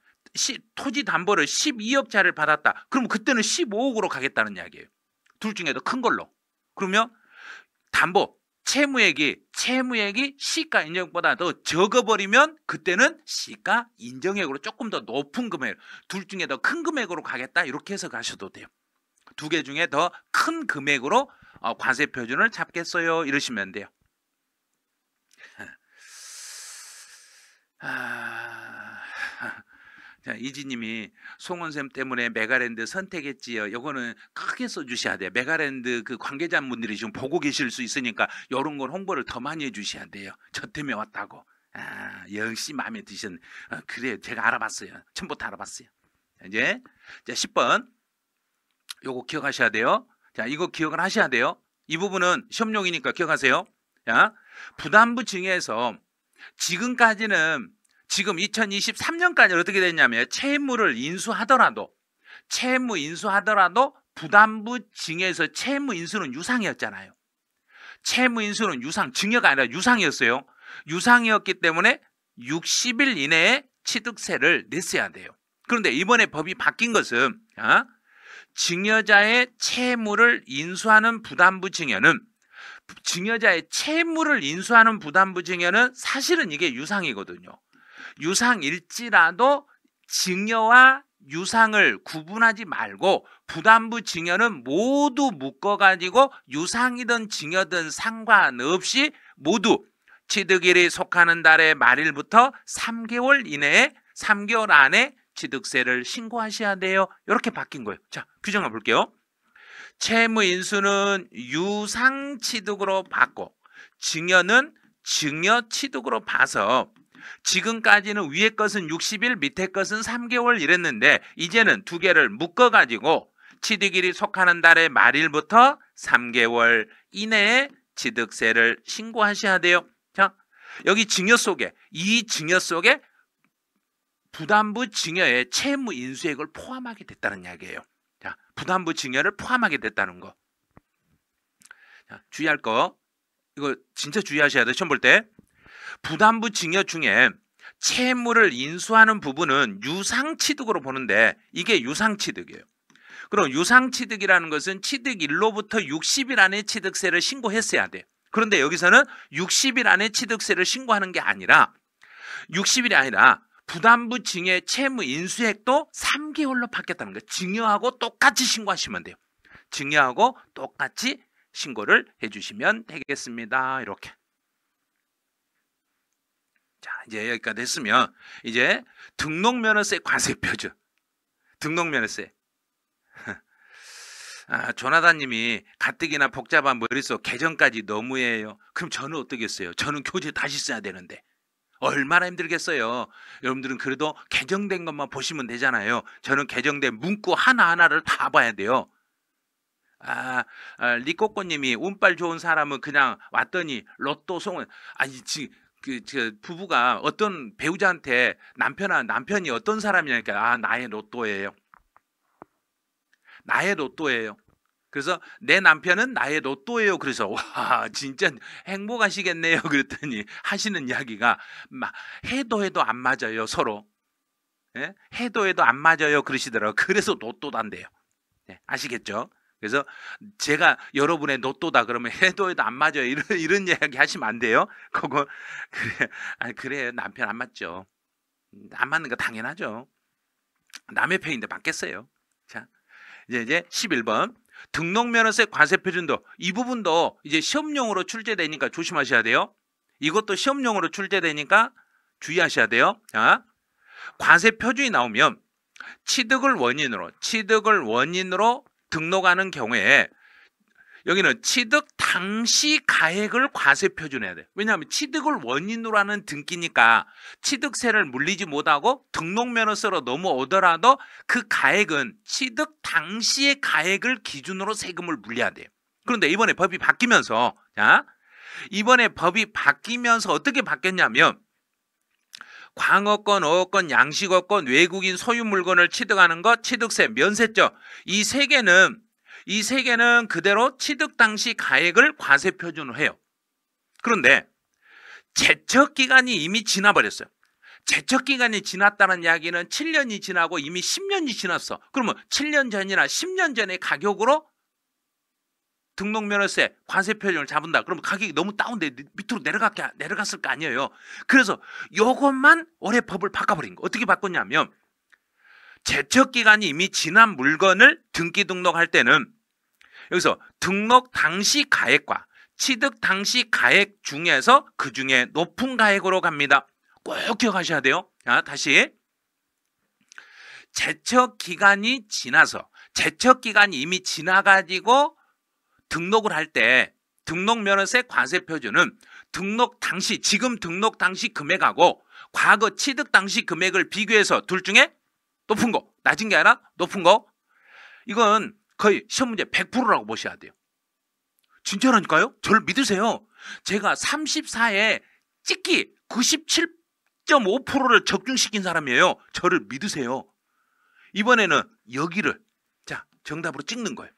토지 담보를 12억짜리를 받았다. 그럼 그때는 15억으로 가겠다는 이야기예요. 둘 중에 더 큰 걸로. 그러면 담보 채무액이 시가 인정액보다 더 적어버리면 그때는 시가 인정액으로 조금 더 높은 금액, 둘 중에 더 큰 금액으로 가겠다, 이렇게 해서 가셔도 돼요. 두 개 중에 더 큰 금액으로 과세 표준을 잡겠어요, 이러시면 돼요. 아, 자, 이지님이 송원쌤 때문에 메가랜드 선택했지요. 요거는 크게 써주셔야 돼요. 메가랜드 그 관계자분들이 지금 보고 계실 수 있으니까 이런 걸 홍보를 더 많이 해주셔야 돼요. 저 때문에 왔다고. 아, 역시 마음에 드셨네. 그래요. 제가 알아봤어요. 처음부터 알아봤어요. 이제 10번 요거 기억하셔야 돼요. 자, 이거 기억을 하셔야 돼요. 이 부분은 시험용이니까 기억하세요. 자, 부담부 증여에서 지금까지는 지금 2023년까지 어떻게 됐냐면 채무를 인수하더라도 부담부 증여에서 채무 인수는 유상이었잖아요. 채무 인수는 유상, 증여가 아니라 유상이었어요. 유상이었기 때문에 60일 이내에 취득세를 냈어야 돼요. 그런데 이번에 법이 바뀐 것은 증여자의 채무를 인수하는 부담부 증여는 사실은 이게 유상이거든요. 유상일지라도 증여와 유상을 구분하지 말고 부담부 증여는 모두 묶어가지고 유상이든 증여든 상관없이 모두 취득일이 속하는 달의 말일부터 3개월 안에 취득세를 신고하셔야 돼요. 이렇게 바뀐 거예요. 자, 규정을 볼게요. 채무 인수는 유상 취득으로 받고 증여는 증여 취득으로 봐서 지금까지는 위에 것은 60일, 밑에 것은 3개월 이랬는데 이제는 두 개를 묶어가지고 취득일이 속하는 달의 말일부터 3개월 이내에 취득세를 신고하셔야 돼요. 자, 여기 증여 속에 부담부 증여에 채무 인수액을 포함하게 됐다는 이야기예요. 자, 부담부 증여를 포함하게 됐다는 거. 자, 주의할 거. 이거 진짜 주의하셔야 돼요. 시험 볼 때. 부담부 증여 중에 채무를 인수하는 부분은 유상취득으로 보는데 이게 유상취득이에요. 그럼 유상취득이라는 것은 취득일로부터 60일 안에 취득세를 신고했어야 돼. 그런데 여기서는 60일 안에 취득세를 신고하는 게 아니라 60일이 아니라 부담부 증여 채무 인수액도 3개월로 바뀌었다는 거예요. 증여하고 똑같이 신고하시면 돼요. 증여하고 똑같이 신고를 해주시면 되겠습니다. 이렇게. 자, 이제 여기까지 됐으면 이제 등록면허세 과세표준. 등록면허세. 조나단님이 가뜩이나 복잡한 머릿속 개정까지 너무해요. 그럼 저는 어떻겠어요? 저는 교재 다시 써야 되는데 얼마나 힘들겠어요. 여러분들은 그래도 개정된 것만 보시면 되잖아요. 저는 개정된 문구 하나하나를 다 봐야 돼요. 리꼬꼬님이 운빨 좋은 사람은 그냥 왔더니 로또 송은 저 부부가 어떤 배우자한테 남편이 어떤 사람이냐니까 나의 로또예요. 나의 로또예요. 그래서 내 남편은 나의 로또예요. 그래서 와 진짜 행복하시겠네요. 그랬더니 하시는 이야기가 막 해도 안 맞아요. 서로. 예? 해도 안 맞아요. 그러시더라고요. 그래서 로또단데요. 네, 아시겠죠? 그래서 제가 여러분의 로또다 그러면 해도 안 맞아요. 이런 이야기 하시면 안 돼요. 그거 그래 남편 안 맞죠. 안 맞는 거 당연하죠. 남의 편인데 맞겠어요. 자, 이제 11번. 등록면허세 과세표준도 이 부분도 이제 시험용으로 출제되니까 조심하셔야 돼요. 이것도 시험용으로 출제되니까 주의하셔야 돼요. 자, 과세표준이 나오면 취득을 원인으로 등록하는 경우에 여기는 취득 당시 가액을 과세표준해야 돼요. 왜냐하면 취득을 원인으로 하는 등기니까 취득세를 물리지 못하고 등록면허세로 넘어오더라도 그 가액은 취득 당시의 가액을 기준으로 세금을 물려야 돼요. 그런데 이번에 법이 바뀌면서 어떻게 바뀌었냐면 광어권, 어업권, 양식어권, 외국인 소유 물건을 취득하는 것, 취득세, 면세점 이 세 개는 그대로 취득 당시 가액을 과세표준으로 해요. 그런데 제척기간이 이미 지나버렸어요. 제척기간이 지났다는 이야기는 7년이 지나고 이미 10년이 지났어. 그러면 7년 전이나 10년 전의 가격으로 등록면허세 과세표준을 잡은다. 그러면 가격이 너무 다운돼 밑으로 내려갔을 거 아니에요. 그래서 이것만 올해 법을 바꿔버린 거. 어떻게 바꿨냐면 제척기간이 이미 지난 물건을 등기 등록할 때는 여기서 등록 당시 가액과 취득 당시 가액 중에서 그 중에 높은 가액으로 갑니다. 꼭 기억하셔야 돼요. 자, 다시. 제척 기간이 지나서, 제척 기간이 이미 지나가지고 등록을 할 때 등록면허세 과세표준은 등록 당시, 지금 등록 당시 금액하고 과거 취득 당시 금액을 비교해서 둘 중에 높은 거, 낮은 게 아니라 높은 거. 이건 거의 시험 문제 100%라고 보셔야 돼요. 진짜라니까요? 저를 믿으세요. 제가 34에 찍기 97.5%를 적중시킨 사람이에요. 저를 믿으세요. 이번에는 여기를 자 정답으로 찍는 거예요.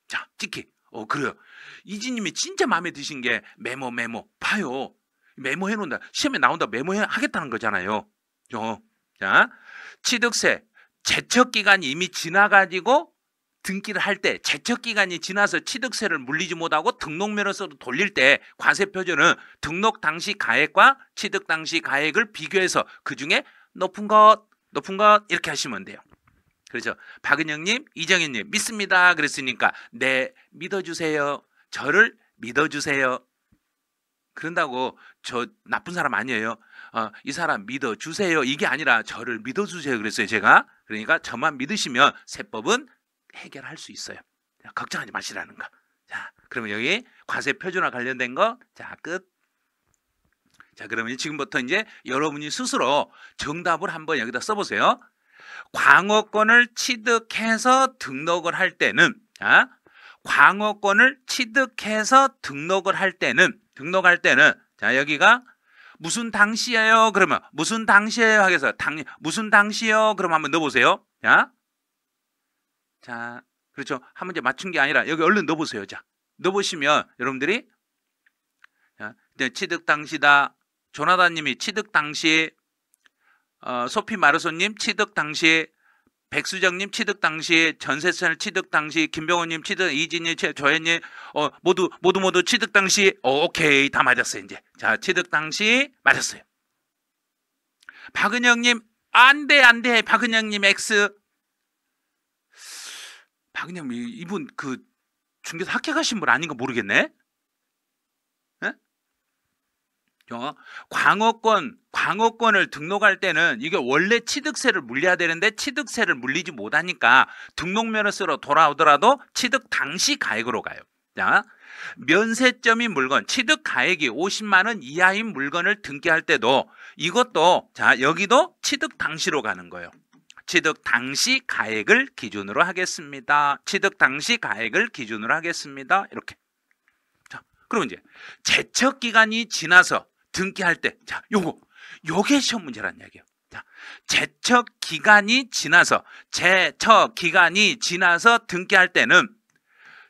자 찍기. 그래요. 이지님이 진짜 마음에 드신 게 메모 봐요. 메모해 놓는다. 시험에 나온다 메모하겠다는 거잖아요. 자 취득세 제척기간이 이미 지나가지고 등기를 할 때, 제척기간이 지나서 취득세를 물리지 못하고 등록면허서로 돌릴 때 과세표준은 등록 당시 가액과 취득 당시 가액을 비교해서 그중에 높은 것 이렇게 하시면 돼요. 그렇죠. 박은영님, 이정현님 믿습니다 그랬으니까 네 믿어주세요. 저를 믿어주세요. 그런다고 저 나쁜 사람 아니에요. 이 사람 믿어주세요. 이게 아니라 저를 믿어주세요 그랬어요 제가. 그러니까 저만 믿으시면 세법은 해결할 수 있어요. 걱정하지 마시라는 거. 자, 그러면 여기 과세 표준화 관련된 거, 자, 끝. 자, 그러면 지금부터 이제 여러분이 스스로 정답을 한번 여기다 써보세요. 광어권을 취득해서 등록을 할 때는, 자, 광어권을 취득해서 등록을 할 때는, 자, 여기가 무슨 당시예요? 그러면 무슨 당시예요? 하겠어. 무슨 당시요? 그럼 한번 넣어보세요. 자, 그렇죠. 한 문제 맞춘 게 아니라 여기 얼른 넣어보세요. 자, 넣어보시면 여러분들이 취득 당시다. 조나단님이 취득 당시, 소피 마르소님 취득 당시, 백수정님 취득 당시, 전세철 취득 당시, 김병호님 취득, 이진님, 조현님 모두 취득 당시. 오케이 다 맞았어요 이제. 자, 취득 당시 맞았어요. 박은영님 안돼 박은영님 X. 박은영 이분 그 중개사 합격하신 분 아닌가 모르겠네. 에? 광어권을 등록할 때는 이게 원래 취득세를 물려야 되는데 취득세를 물리지 못하니까 등록면허세로 돌아오더라도 취득 당시 가액으로 가요. 자, 면세점인 물건, 취득 가액이 50만 원 이하인 물건을 등기할 때도 이것도 자 여기도 취득 당시로 가는 거예요. 취득 당시 가액을 기준으로 하겠습니다. 취득 당시 가액을 기준으로 하겠습니다. 이렇게. 자, 그럼 이제 제척 기간이 지나서 등기할 때, 자, 요게 시험 문제란 이야기예요. 자, 제척 기간이 지나서 등기할 때는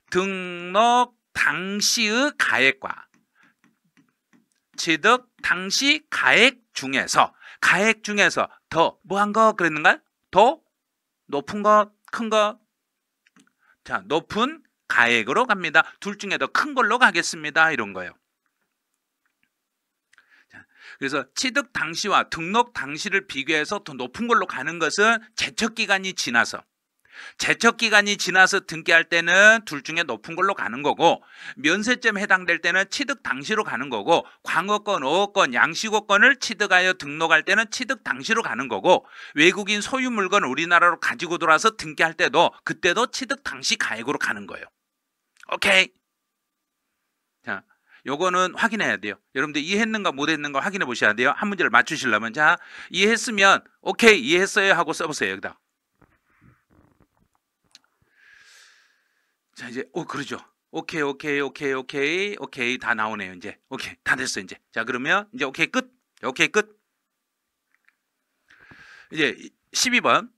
등록 당시의 가액과 취득 당시 가액 중에서 더 뭐한 거 그랬는가요? 더 높은 것, 큰 것. 자, 높은 가액으로 갑니다. 둘 중에 더 큰 걸로 가겠습니다. 이런 거예요. 자, 그래서 취득 당시와 등록 당시를 비교해서 더 높은 걸로 가는 것은 제척기간이 지나서 등기할 때는 둘 중에 높은 걸로 가는 거고, 면세점에 해당될 때는 취득 당시로 가는 거고, 광어권, 어업권, 양식어권을 취득하여 등록할 때는 취득 당시로 가는 거고, 외국인 소유 물건을 우리나라로 가지고 들어와서 등기할 때도 그때도 취득 당시 가액으로 가는 거예요. 오케이. 자, 요거는 확인해야 돼요. 여러분들 이해했는가 못했는가 확인해 보셔야 돼요. 한 문제를 맞추시려면. 자, 이해했으면 오케이 이해했어요 하고 써보세요. 여기다. 자, 이제 그러죠. 오케이 다 나오네요. 이제 오케이 다 됐어 이제. 자, 그러면 이제 오케이 끝. 이제 12번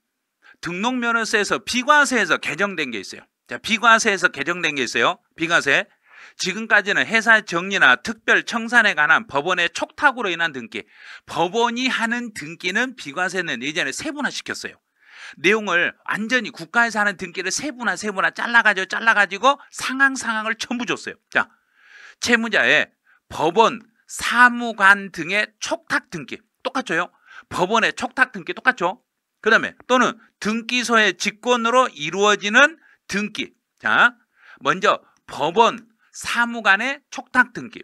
등록면허세에서 비과세에서 개정된 게 있어요. 자, 비과세에서 개정된 게 있어요. 비과세. 지금까지는 회사 정리나 특별 청산에 관한 법원의 촉탁으로 인한 등기, 법원이 하는 등기는 비과세는 예전에 세분화시켰어요. 내용을 완전히 국가에서 하는 등기를 세분화 잘라가지고 상황을 전부 줬어요. 자, 채무자의 법원, 사무관 등의 촉탁 등기 똑같죠? 법원의 촉탁 등기 똑같죠? 그 다음에 또는 등기소의 직권으로 이루어지는 등기. 자, 먼저 법원, 사무관의 촉탁 등기.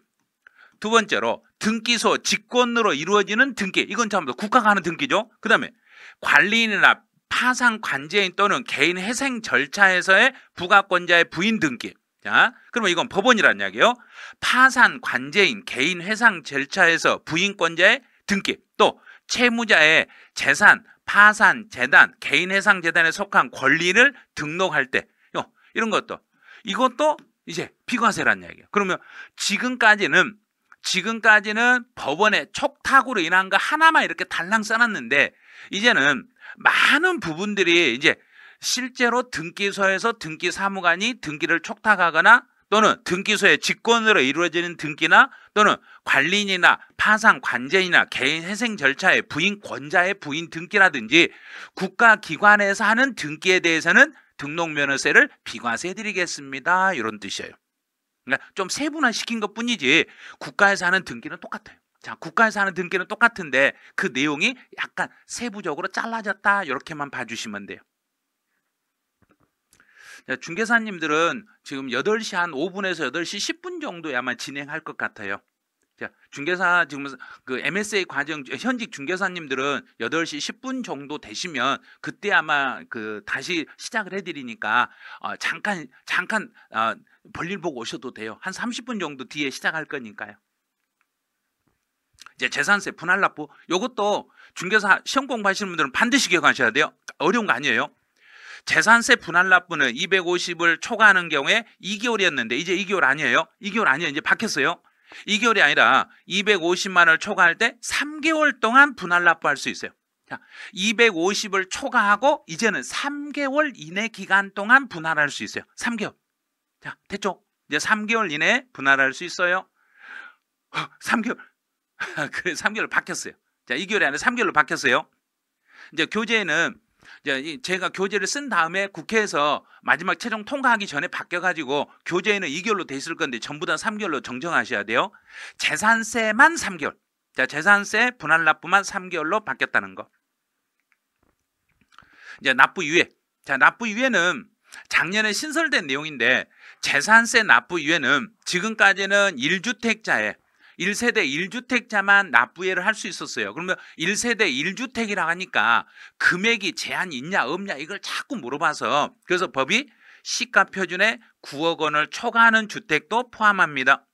두 번째로 등기소 직권으로 이루어지는 등기. 이건 전부 다 국가가 하는 등기죠. 그 다음에 관리인이나 파상 관제인 또는 개인 회생 절차에서의 부가권자의 부인 등기. 자, 그러면 이건 법원이란 이야기예요. 파산 관제인 개인 회상 절차에서 부인권자의 등기. 또 채무자의 재산, 파산 재단, 개인 회상 재단에 속한 권리를 등록할 때 이런 것도 이것도 이제 비과세란 이야기예요. 그러면 지금까지는 법원의 촉탁으로 인한 거 하나만 이렇게 달랑 써놨는데 이제는 많은 부분들이 이제 실제로 등기소에서 등기사무관이 등기를 촉탁하거나 또는 등기소의 직권으로 이루어지는 등기나 또는 관리인이나 파상 관제인이나 개인 회생 절차의 부인권자의 부인 등기라든지 국가기관에서 하는 등기에 대해서는 등록면허세를 비과세해드리겠습니다. 이런 뜻이에요. 그러니까 좀 세분화시킨 것 뿐이지 국가에서 하는 등기는 똑같아요. 자, 국가에서 하는 등기는 똑같은데 그 내용이 약간 세부적으로 잘라졌다 이렇게만 봐주시면 돼요. 자, 중개사님들은 지금 8시 한 5분에서 8시 10분 정도에 아마 진행할 것 같아요. 자, 중개사 지금 그 MSA 과정 현직 중개사님들은 8시 10분 정도 되시면 그때 아마 그 다시 시작을 해드리니까 잠깐 볼일 보고 오셔도 돼요. 한 30분 정도 뒤에 시작할 거니까요. 이제 재산세 분할납부 요것도 중개사 시험 공부하시는 분들은 반드시 기억하셔야 돼요. 어려운 거 아니에요. 재산세 분할납부는 250을 초과하는 경우에 2개월이었는데 이제 2개월 아니에요. 2개월 아니에요. 이제 바뀌었어요. 2개월이 아니라 250만 원을 초과할 때 3개월 동안 분할납부할 수 있어요. 자, 250을 초과하고 이제는 3개월 이내 기간 동안 분할할 수 있어요. 3개월. 자, 됐죠? 이제 3개월 이내에 분할할 수 있어요. 3개월. 그래, 3개월 바뀌었어요. 자, 2개월이 아니라 3개월로 바뀌었어요. 이제 교재에는 제가 교재를 쓴 다음에 국회에서 마지막 최종 통과하기 전에 바뀌어가지고 교재에는 2개월로 돼 있을 건데 전부 다 3개월로 정정하셔야 돼요. 재산세만 3개월. 자, 재산세 분할납부만 3개월로 바뀌었다는 거. 이제 납부유예. 자, 납부유예는 작년에 신설된 내용인데 재산세 납부유예는 지금까지는 1주택자에 1세대 1주택자만 납부유예를 할 수 있었어요. 그러면 1세대 1주택이라 하니까 금액이 제한이 있냐 없냐 이걸 자꾸 물어봐서 그래서 법이 시가표준에 9억 원을 초과하는 주택도 포함합니다.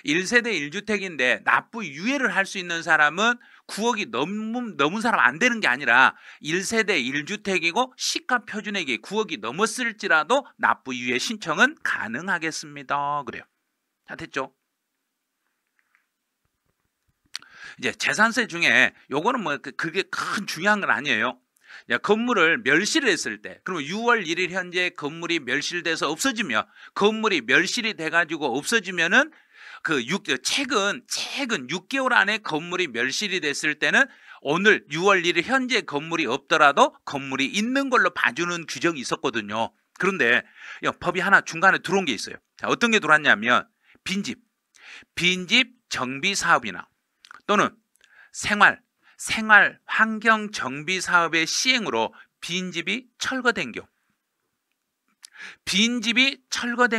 1세대 1주택인데 납부유예를 할 수 있는 사람은 9억이 넘은 사람 안 되는 게 아니라 1세대 1주택이고 시가표준액이 9억이 넘었을지라도 납부유예 신청은 가능하겠습니다. 그래요. 다 됐죠? 이제 재산세 중에 요거는 뭐 그게 큰 중요한 건 아니에요. 건물을 멸실을 했을 때, 그러면 6월 1일 현재 건물이 멸실돼서 없어지면 건물이 멸실이 돼가지고 없어지면은 최근 6개월 안에 건물이 멸실이 됐을 때는 오늘 6월 1일 현재 건물이 없더라도 건물이 있는 걸로 봐주는 규정이 있었거든요. 그런데 법이 하나 중간에 들어온 게 있어요. 자, 어떤 게 들어왔냐면 빈집 정비 사업이나 또는 생활 환경 정비 사업의 시행으로 빈집이 철거된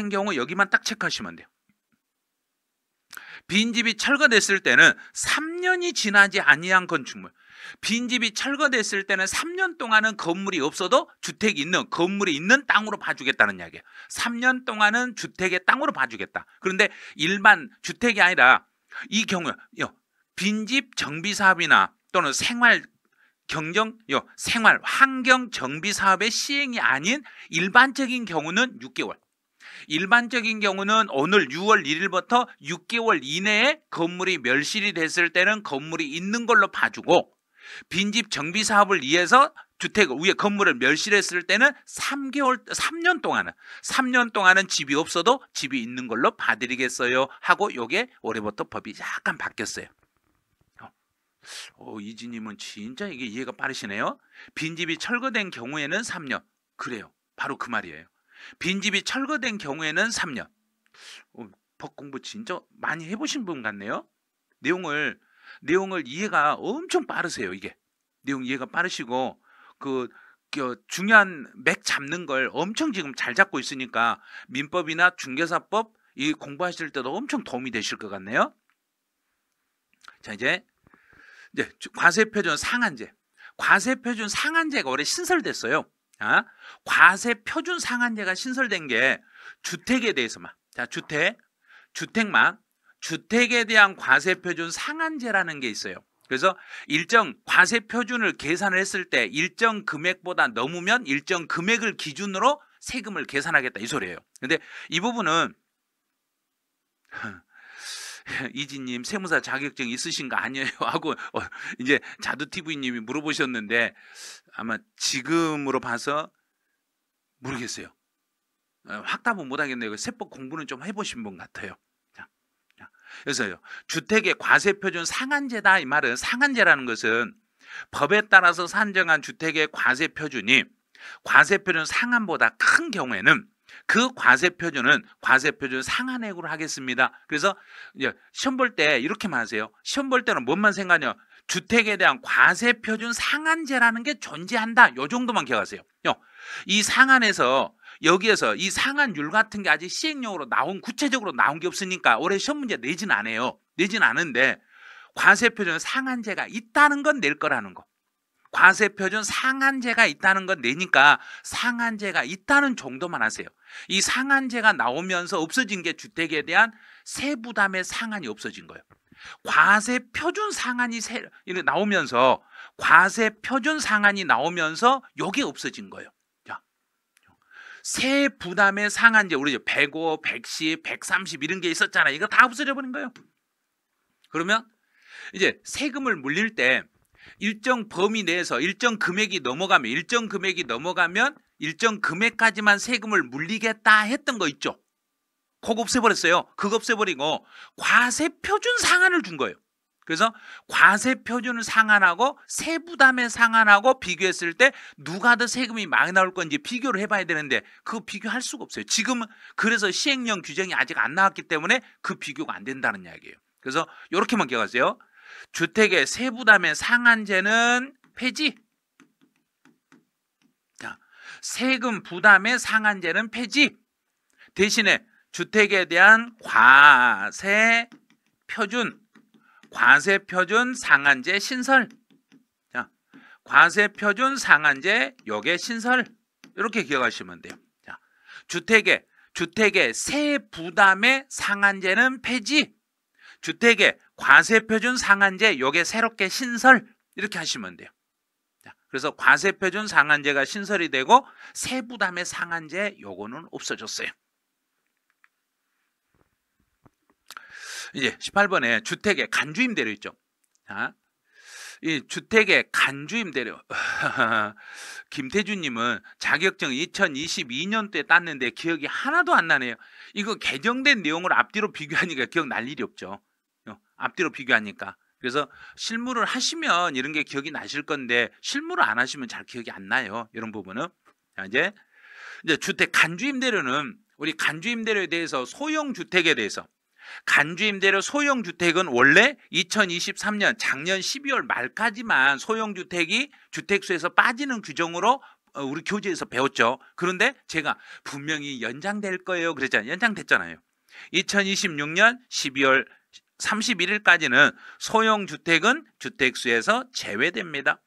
경우 여기만 딱 체크하시면 돼요. 빈집이 철거됐을 때는 3년이 지나지 아니한 건축물. 빈집이 철거됐을 때는 3년 동안은 건물이 없어도 건물이 있는 땅으로 봐주겠다는 이야기예요. 3년 동안은 주택의 땅으로 봐주겠다. 그런데 일반 주택이 아니라 이 경우 빈집 정비 사업이나 또는 생활 환경 정비 사업의 시행이 아닌 일반적인 경우는 6개월. 일반적인 경우는 오늘 6월 1일부터 6개월 이내에 건물이 멸실이 됐을 때는 건물이 있는 걸로 봐주고 빈집 정비 사업을 위해서 위에 건물을 멸실했을 때는 3년 동안은 집이 없어도 집이 있는 걸로 봐드리겠어요 하고 요게 올해부터 법이 약간 바뀌었어요. 이지님은 진짜 이게 이해가 빠르시네요. 빈집이 철거된 경우에는 3년. 그래요. 바로 그 말이에요. 빈집이 철거된 경우에는 3년. 법 공부 진짜 많이 해보신 분 같네요. 내용을 이해가 엄청 빠르세요. 이게 내용 이해가 빠르시고 중요한 맥 잡는 걸 엄청 지금 잘 잡고 있으니까 민법이나 중개사법 이 공부하실 때도 엄청 도움이 되실 것 같네요. 자, 이제 과세표준 상한제. 과세표준 상한제가 올해 신설됐어요. 과세표준 상한제가 신설된 게 주택에 대해서만. 자, 주택만. 주택에 대한 과세표준 상한제라는 게 있어요. 그래서 일정 과세표준을 계산을 했을 때 일정 금액보다 넘으면 일정 금액을 기준으로 세금을 계산하겠다 이 소리예요. 근데 이 부분은 이지님 세무사 자격증 있으신 거 아니에요? 하고 이제 자두TV님이 물어보셨는데 아마 지금으로 봐서 모르겠어요. 확답은 못하겠네요. 세법 공부는 좀 해보신 분 같아요. 그래서요, 주택의 과세표준 상한제다 이 말은, 상한제라는 것은 법에 따라서 산정한 주택의 과세표준이 과세표준 상한보다 큰 경우에는 그 과세표준은 과세표준 상한액으로 하겠습니다. 그래서 이제 시험 볼 때 이렇게만 하세요. 시험 볼 때는 뭔만 생각하냐, 주택에 대한 과세표준 상한제라는 게 존재한다, 요 정도만 기억하세요. 이 상한에서 여기에서 이 상한율 같은 게 아직 시행령으로 구체적으로 나온 게 없으니까 올해 시험 문제 내진 않아요. 내진 않은데 과세표준 상한제가 있다는 건 낼 거라는 거. 과세표준 상한제가 있다는 건 내니까 상한제가 있다는 정도만 하세요. 이 상한제가 나오면서 없어진 게 주택에 대한 세부담의 상한이 없어진 거예요. 과세표준 상한이 나오면서 과세표준 상한이 나오면서 이게 없어진 거예요. 세부담의 상한제, 우리 105, 110, 130 이런 게 있었잖아요. 이거 다 없어져 버린 거예요. 그러면 이제 세금을 물릴 때 일정 범위 내에서 일정 금액이 넘어가면 일정 금액까지만 세금을 물리겠다 했던 거 있죠. 그거 없애버렸어요. 그거 없애버리고 과세표준 상한을 준 거예요. 그래서 과세표준을 상한하고 세부담의 상한하고 비교했을 때 누가 더 세금이 많이 나올 건지 비교를 해봐야 되는데 그거 비교할 수가 없어요. 지금은 그래서 시행령 규정이 아직 안 나왔기 때문에 그 비교가 안 된다는 이야기예요. 그래서 이렇게만 기억하세요. 주택의 세부담의 상한제는 폐지. 자, 세금 부담의 상한제는 폐지. 대신에 주택에 대한 과세표준 상한제 신설. 자, 과세표준 상한제 요게 신설. 이렇게 기억하시면 돼요. 자, 주택의 세부담의 상한제는 폐지. 주택의 과세표준 상한제 요게 새롭게 신설. 이렇게 하시면 돼요. 자, 그래서 과세표준 상한제가 신설이 되고 세부담의 상한제 요거는 없어졌어요. 이제 18번에 주택의 간주임대료 있죠. 자, 이 주택의 간주임대료. 김태준님은 자격증 2022년도에 땄는데 기억이 하나도 안 나네요. 이거 개정된 내용을 앞뒤로 비교하니까 기억 날 일이 없죠. 앞뒤로 비교하니까. 그래서 실무를 하시면 이런 게 기억이 나실 건데 실무를 안 하시면 잘 기억이 안 나요. 이런 부분은. 자, 이제 주택 간주임대료는 우리 간주임대료에 대해서 소형주택에 대해서 간주임대료 소형주택은 원래 2023년 작년 12월 말까지만 소형주택이 주택수에서 빠지는 규정으로 우리 교재에서 배웠죠. 그런데 제가 분명히 연장될 거예요 그랬잖아요. 연장됐잖아요. 2026년 12월 31일까지는 소형주택은 주택수에서 제외됩니다.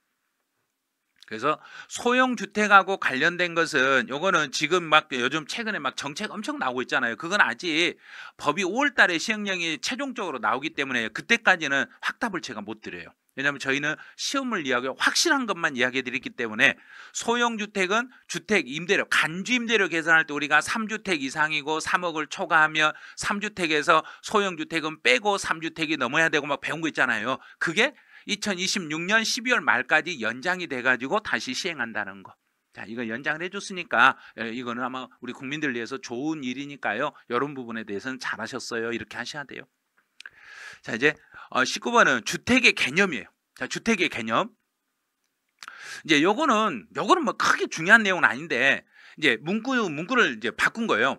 그래서 소형주택하고 관련된 것은 요거는 지금 막 요즘 최근에 막 정책 엄청 나오고 있잖아요. 그건 아직 법이 5월 달에 시행령이 최종적으로 나오기 때문에 그때까지는 확답을 제가 못 드려요. 왜냐하면 저희는 시험을 확실한 것만 이야기해 드리기 때문에 소형주택은 주택 임대료, 간주임대료 계산할 때 우리가 3주택 이상이고 3억을 초과하면 3주택에서 소형주택은 빼고 3주택이 넘어야 되고 막 배운 거 있잖아요. 그게 2026년 12월 말까지 연장이 돼가지고 다시 시행한다는 거. 자, 이거 연장을 해줬으니까 이거는 아마 우리 국민들 위해서 좋은 일이니까요. 이런 부분에 대해서는 잘하셨어요. 이렇게 하셔야 돼요. 자, 이제 19번은 주택의 개념이에요. 자, 주택의 개념. 이제 요거는 뭐 크게 중요한 내용은 아닌데 이제 문구를 이제 바꾼 거예요.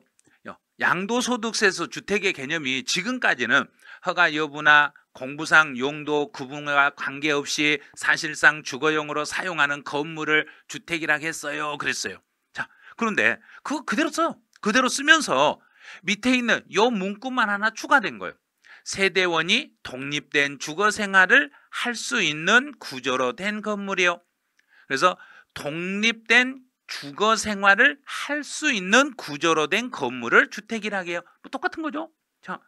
양도소득세에서 주택의 개념이 지금까지는 허가 여부나 공부상 용도 구분과 관계없이 사실상 주거용으로 사용하는 건물을 주택이라고 했어요. 그랬어요. 자, 그런데 그거 그대로 쓰면서 밑에 있는 요 문구만 하나 추가된 거예요. 세대원이 독립된 주거 생활을 할 수 있는 구조로 된 건물이요. 그래서 독립된 주거 생활을 할 수 있는 구조로 된 건물을 주택이라고 해요. 뭐 똑같은 거죠. 자,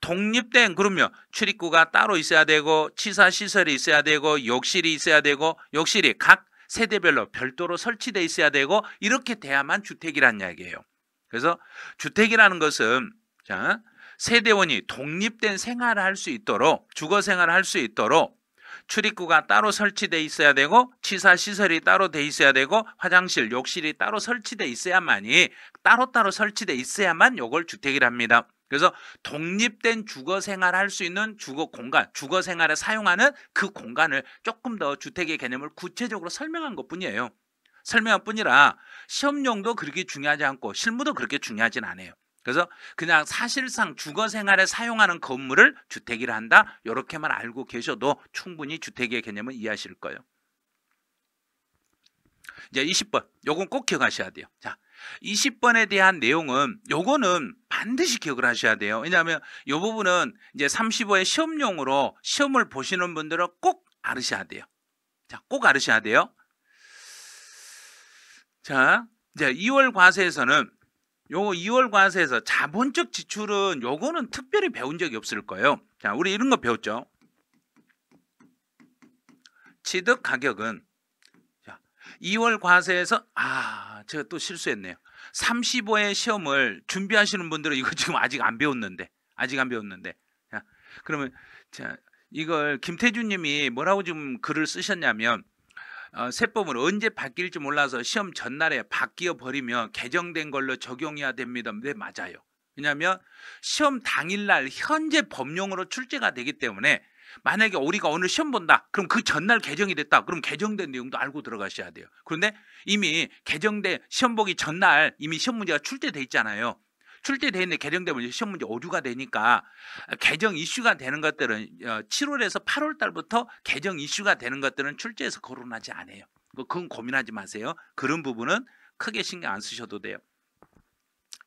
독립된 그러면 출입구가 따로 있어야 되고 치사 시설이 있어야 되고 욕실이 있어야 되고 욕실이 각 세대별로 별도로 설치돼 있어야 되고 이렇게 돼야만 주택이란 이야기예요. 그래서 주택이라는 것은 자, 세대원이 독립된 생활을 할 수 있도록 주거 생활을 할 수 있도록 출입구가 따로 설치돼 있어야 되고 치사 시설이 따로 돼 있어야 되고 화장실, 욕실이 따로 설치돼 있어야만이 따로따로 설치돼 있어야만 요걸 주택이랍니다. 그래서 독립된 주거 생활을 할 수 있는 주거 공간, 주거 생활에 사용하는 그 공간을 조금 더 주택의 개념을 구체적으로 설명한 것뿐이에요. 설명한 뿐이라 시험용도 그렇게 중요하지 않고 실무도 그렇게 중요하진 않아요. 그래서 그냥 사실상 주거 생활에 사용하는 건물을 주택이라 한다. 이렇게만 알고 계셔도 충분히 주택의 개념을 이해하실 거예요. 이제 20번. 요건 꼭 기억하셔야 돼요. 자, 20번에 대한 내용은 요거는 반드시 기억을 하셔야 돼요. 왜냐하면 이 부분은 이제 35의 시험용으로 시험을 보시는 분들은 꼭 알으셔야 돼요. 자, 꼭 알으셔야 돼요. 자, 이제 2월 과세에서는 요 2월 과세에서 자본적 지출은 요거는 특별히 배운 적이 없을 거예요. 자, 우리 이런 거 배웠죠. 취득 가격은 자, 2월 과세에서 제가 또 실수했네요. 35의 시험을 준비하시는 분들은 이거 지금 아직 안 배웠는데. 자, 그러면 자, 이걸 김태준 님이 뭐라고 지금 글을 쓰셨냐면 세법은 언제 바뀔지 몰라서 시험 전날에 바뀌어 버리면 개정된 걸로 적용해야 됩니다. 네, 맞아요. 왜냐하면 시험 당일날 현재 법령으로 출제가 되기 때문에 만약에 우리가 오늘 시험 본다. 그럼 그 전날 개정이 됐다. 그럼 개정된 내용도 알고 들어가셔야 돼요. 그런데 이미 개정된 시험 보기 전날 이미 시험 문제가 출제돼 있잖아요. 출제돼 있는데 개정되면 시험 문제 오류가 되니까 개정 이슈가 되는 것들은 7월에서 8월 달부터 개정 이슈가 되는 것들은 출제해서 거론하지 않아요. 그건 고민하지 마세요. 그런 부분은 크게 신경 안 쓰셔도 돼요.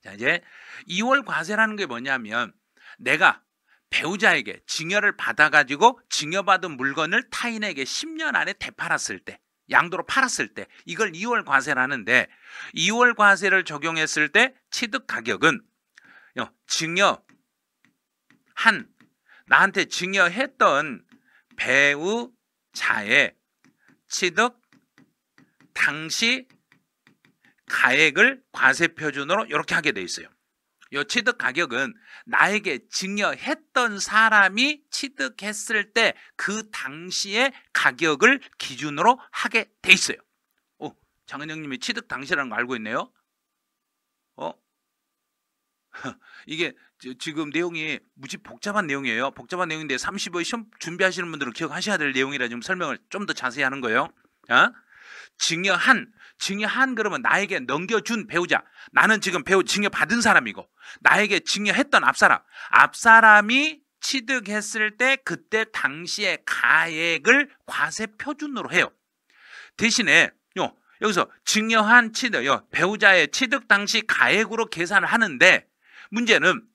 자, 이제 2월 과세라는 게 뭐냐면 내가 배우자에게 증여를 받아가지고 증여받은 물건을 타인에게 10년 안에 되팔았을 때 양도로 팔았을 때 이걸 2월 과세라는데 2월 과세를 적용했을 때 취득 가격은 증여한 나한테 증여했던 배우자의 취득 당시 가액을 과세 표준으로 이렇게 하게 돼 있어요. 이 취득 가격은 나에게 증여했던 사람이 취득했을 때 그 당시의 가격을 기준으로 하게 돼 있어요. 장은영님이 취득 당시라는 거 알고 있네요. 이게 지금 내용이 무지 복잡한 내용이에요. 복잡한 내용인데 35의 시험 준비하시는 분들은 기억하셔야 될 내용이라 좀 설명을 좀 더 자세히 하는 거예요. 증여한 그러면 나에게 넘겨준 배우자. 나는 지금 증여받은 사람이고 나에게 증여했던 앞사람이 취득했을 때 그때 당시의 가액을 과세 표준으로 해요. 대신에 여기서 증여한 취득, 배우자의 취득 당시 가액으로 계산을 하는데 문제는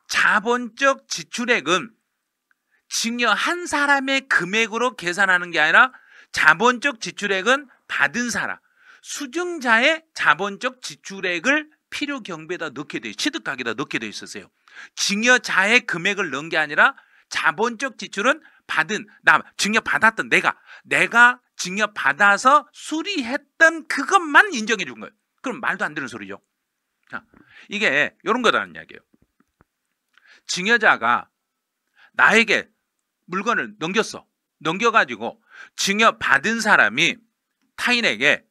자본적 지출액은 증여한 사람의 금액으로 계산하는 게 아니라 자본적 지출액은 받은 사람, 수증자의 자본적 지출액을 필요 경비에다 넣게 돼, 취득 가격에다 넣게 돼 있었어요. 증여자의 금액을 넣은 게 아니라 자본적 지출은 증여받았던 내가 증여받아서 수리했던 그것만 인정해 준 거예요. 그럼 말도 안 되는 소리죠. 자, 이게 이런 거라는 이야기예요. 증여자가 나에게 물건을 넘겨가지고 증여받은 사람이 타인에게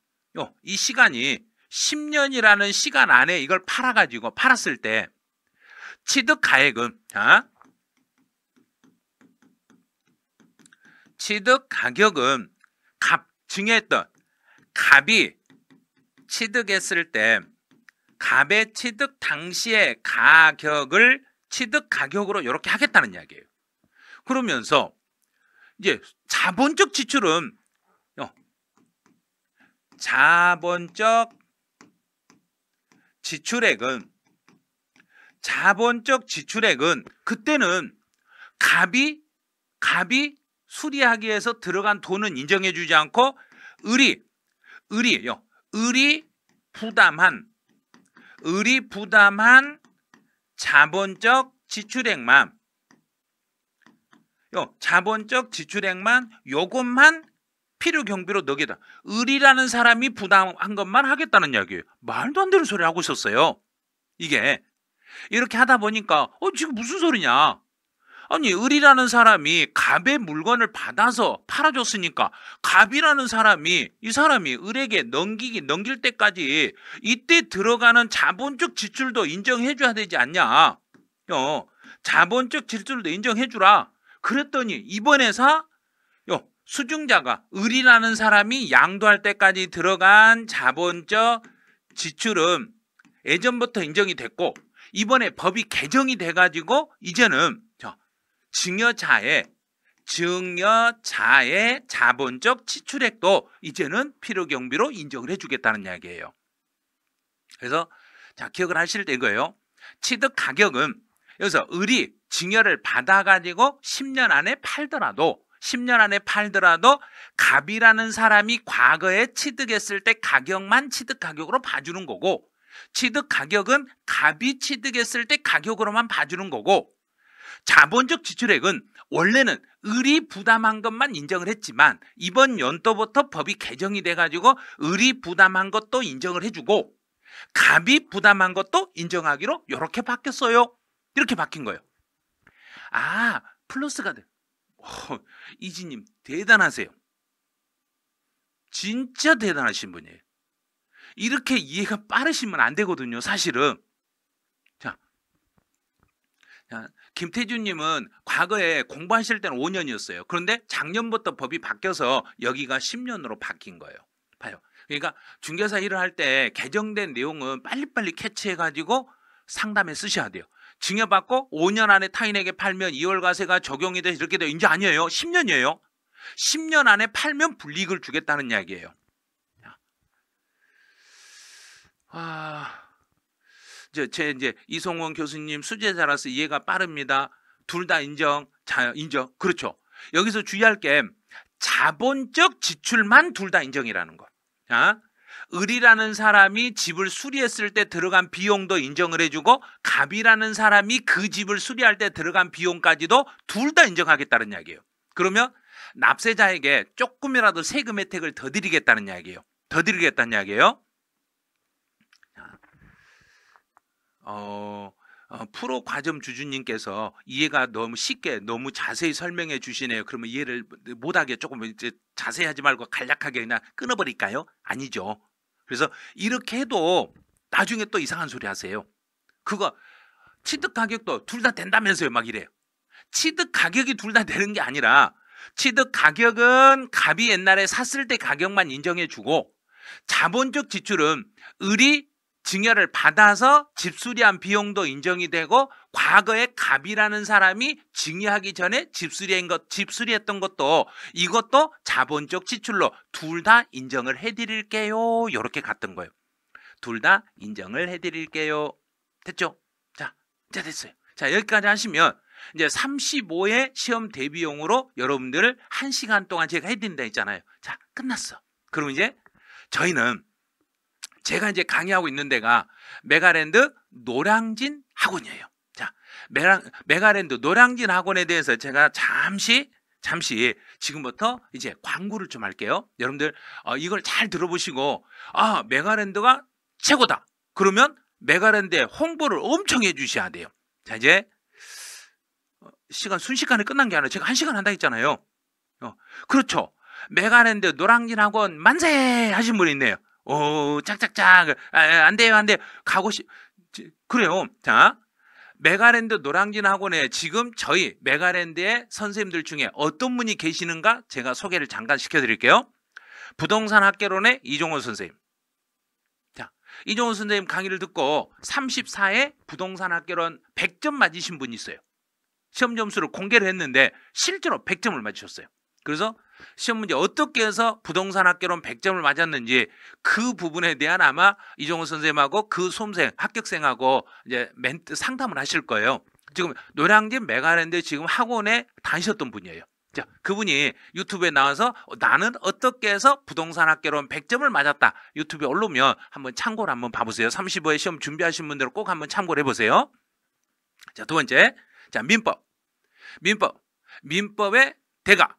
이 시간이 10년이라는 시간 안에 이걸 팔았을 때 취득 가액은 취득 가격은 증여했던 갑이 취득했을 때 갑의 취득 당시의 가격을 취득 가격으로 이렇게 하겠다는 이야기예요. 그러면서 이제 자본적 지출은 자본적 지출액은 그때는 갑이 수리하기 위해서 들어간 돈은 인정해주지 않고 을이 부담한 자본적 지출액만 요것만 필요 경비로 넣겠다. 을이라는 사람이 부담한 것만 하겠다는 이야기예요. 말도 안 되는 소리 하고 있었어요. 이게 이렇게 하다 보니까 지금 무슨 소리냐? 아니, 을이라는 사람이 갑의 물건을 받아서 팔아줬으니까 갑이라는 사람이 이 사람이 을에게 넘길 때까지 이때 들어가는 자본적 지출도 인정해줘야 되지 않냐? 자본적 지출도 인정해주라. 그랬더니 이번 회사 수중자가 을이라는 사람이 양도할 때까지 들어간 자본적 지출은 예전부터 인정이 됐고 이번에 법이 개정이 돼가지고 이제는 증여자의 자본적 지출액도 이제는 필요경비로 인정을 해주겠다는 이야기예요. 그래서 기억을 하실 때 이거예요. 취득 가격은 여기서 을이 증여를 받아가지고 10년 안에 팔더라도 갑이라는 사람이 과거에 취득했을 때 가격만 취득 가격으로 봐주는 거고 취득 가격은 갑이 취득했을 때 가격으로만 봐주는 거고 자본적 지출액은 원래는 을이 부담한 것만 인정을 했지만 이번 연도부터 법이 개정이 돼가지고 을이 부담한 것도 인정을 해주고 갑이 부담한 것도 인정하기로 이렇게 바뀌었어요. 이렇게 바뀐 거예요. 플러스가 돼. 이지님 대단하세요. 진짜 대단하신 분이에요. 이렇게 이해가 빠르시면 안 되거든요. 사실은. 자, 김태준님은 과거에 공부하실 때는 5년이었어요. 그런데 작년부터 법이 바뀌어서 여기가 10년으로 바뀐 거예요. 봐요. 그러니까 중개사 일을 할 때 개정된 내용은 빨리빨리 캐치해가지고 상담에 쓰셔야 돼요. 증여받고 5년 안에 타인에게 팔면 2월 과세가 적용이 돼 이렇게 돼요. 이제 아니에요. 10년이에요. 10년 안에 팔면 불이익을 주겠다는 이야기예요. 이제 이송원 교수님 수제자라서 이해가 빠릅니다. 둘 다 인정. 그렇죠. 여기서 주의할 게 자본적 지출만 둘 다 인정이라는 거. 을이라는 사람이 집을 수리했을 때 들어간 비용도 인정을 해주고 갑이라는 사람이 그 집을 수리할 때 들어간 비용까지도 둘 다 인정하겠다는 이야기예요. 그러면 납세자에게 조금이라도 세금 혜택을 더 드리겠다는 이야기예요. 프로 과점 주주님께서 이해가 너무 쉽게 너무 자세히 설명해 주시네요. 그러면 이해를 못하게 조금 이제 자세히 하지 말고 간략하게 그냥 끊어버릴까요? 아니죠. 그래서 이렇게 해도 나중에 또 이상한 소리 하세요. 그거 취득 가격도 둘 다 된다면서요. 막 이래요. 취득 가격이 둘 다 되는 게 아니라 취득 가격은 갑이 옛날에 샀을 때 가격만 인정해 주고 자본적 지출은 을이 증여를 받아서 집수리한 비용도 인정이 되고 과거에 갑이라는 사람이 증여하기 전에 집수리했던 것도 이것도 자본적 지출로 둘 다 인정을 해드릴게요. 이렇게 갔던 거예요. 둘 다 인정을 해드릴게요. 됐죠? 자, 이제 됐어요. 자, 여기까지 하시면 이제 35회 시험 대비용으로 여러분들을 1시간 동안 제가 해드린다 했잖아요. 자, 끝났어. 그럼 이제 저희는 제가 이제 강의하고 있는 데가 메가랜드 노량진 학원이에요. 자, 메가랜드 노량진 학원에 대해서 제가 잠시 지금부터 이제 광고를 좀 할게요. 여러분들 이걸 잘 들어보시고 메가랜드가 최고다. 그러면 메가랜드에 홍보를 엄청 해주셔야 돼요. 자, 이제 시간 순식간에 끝난 게 아니라 제가 1시간 한다 했잖아요. 그렇죠. 메가랜드 노량진 학원 만세 하신 분이 있네요. 짝짝짝. 안 돼요. 그래요. 자, 메가랜드 노량진 학원에 지금 저희 메가랜드의 선생님들 중에 어떤 분이 계시는가 제가 소개를 잠깐 시켜드릴게요. 부동산 학개론의 이종호 선생님. 자, 이종호 선생님 강의를 듣고 34회 부동산 학개론 100점 맞으신 분이 있어요. 시험 점수를 공개를 했는데 실제로 100점을 맞으셨어요. 그래서 시험 문제 어떻게 해서 부동산 학개론 100점을 맞았는지 그 부분에 대한 아마 이종호 선생님하고 그 수험생 합격생하고 이제 멘트 상담을 하실 거예요. 지금 노량진 메가랜드 지금 학원에 다니셨던 분이에요. 자, 그분이 유튜브에 나와서 나는 어떻게 해서 부동산 학개론 100점을 맞았다. 유튜브에 올라오면 한번 참고를 한번 봐보세요. 35회 시험 준비하신 분들은 꼭 한번 참고를 해보세요. 자, 두 번째. 자, 민법. 민법의 대가.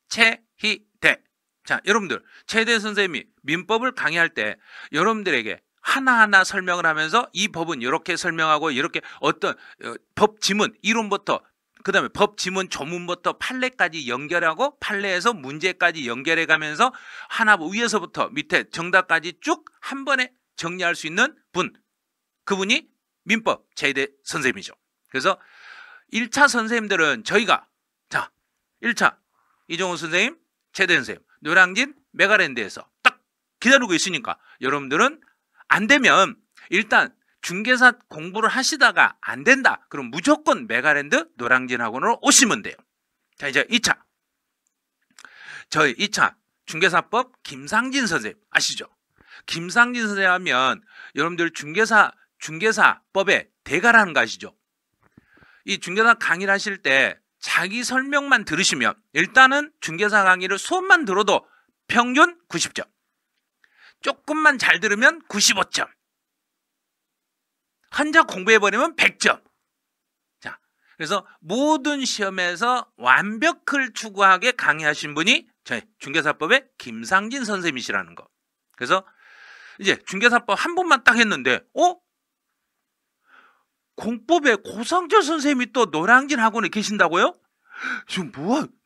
최희대. 자, 여러분들. 최희대 선생님이 민법을 강의할 때 여러분들에게 하나하나 설명을 하면서 이 법은 이렇게 설명하고 이렇게 어떤 법 지문, 이론부터 그 다음에 법 지문 조문부터 판례까지 연결하고 판례에서 문제까지 연결해 가면서 하나 위에서부터 밑에 정답까지 쭉 한 번에 정리할 수 있는 분. 그분이 민법 최희대 선생님이죠. 그래서 1차 선생님들은 저희가 자 1차 이종훈 선생님, 최희대 선생님 노량진 메가랜드에서 딱 기다리고 있으니까 여러분들은 안 되면 일단 중개사 공부를 하시다가 안 된다. 그럼 무조건 메가랜드 노량진 학원으로 오시면 돼요. 자, 이제 2차. 저희 2차 중개사법 김상진 선생님 아시죠? 김상진 선생님 하면 여러분들 중개사법의 대가라는 거 아시죠? 이 중개사 강의를 하실 때 자기 설명만 들으시면 일단은 중개사 강의를 수업만 들어도 평균 90점. 조금만 잘 들으면 95점. 혼자 공부해버리면 100점. 자, 그래서 모든 시험에서 완벽을 추구하게 강의하신 분이 저희 중개사법의 김상진 선생님이시라는 거. 그래서 이제 중개사법 한 번만 딱 했는데, 공법의 고상철 선생님이 또 노량진 학원에 계신다고요?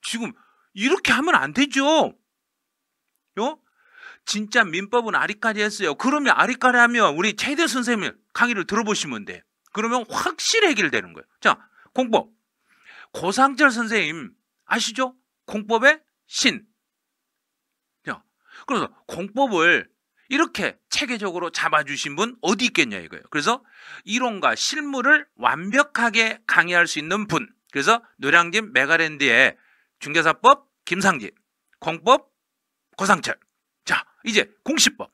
지금 이렇게 하면 안 되죠. 진짜 민법은 아리까리 했어요. 그러면 아리까리 하면 우리 최희대 선생님 강의를 들어보시면 돼. 그러면 확실히 해결되는 거예요. 자, 공법. 고상철 선생님 아시죠? 공법의 신. 자, 그래서 공법을 이렇게 체계적으로 잡아주신 분 어디 있겠냐 이거예요. 그래서 이론과 실무를 완벽하게 강의할 수 있는 분. 그래서 노량진 메가랜드의 중개사법 김상진, 공법 고상철. 자, 이제 공시법.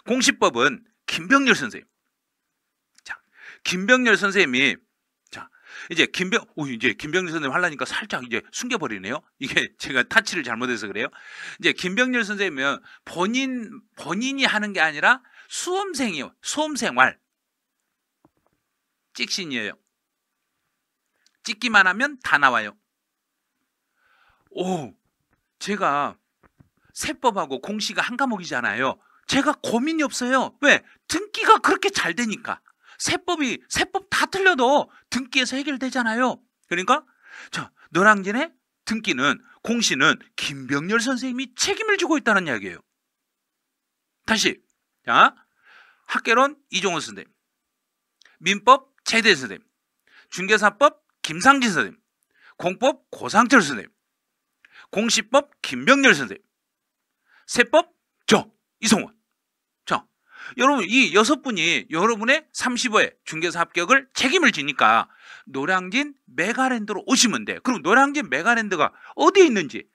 공시법은 김병렬 선생님. 자, 김병렬 선생님이 이제 김병렬 선생님 하려니까 살짝 이제 숨겨버리네요. 이게 제가 타치를 잘못해서 그래요. 이제 김병렬 선생님은 본인이 하는 게 아니라 수험생이에요. 수험생활. 찍신이에요. 찍기만 하면 다 나와요. 제가 세법하고 공시가 한 과목이잖아요. 제가 고민이 없어요. 왜? 등기가 그렇게 잘 되니까. 세법 다 틀려도 등기에서 해결되잖아요. 그러니까 자, 노량진의 등기는 공시는 김병렬 선생님이 책임을 지고 있다는 이야기예요. 다시 자, 학개론 이종훈 선생님, 민법 최희대 선생님, 중개사법 김상진 선생님, 공법 고상철 선생님, 공시법 김병렬 선생님, 세법 저 이성원. 자, 여러분 이 6분이 여러분의 35회 중개사 합격을 책임을 지니까 노량진 메가랜드로 오시면 돼. 그럼 노량진 메가랜드가 어디에 있는지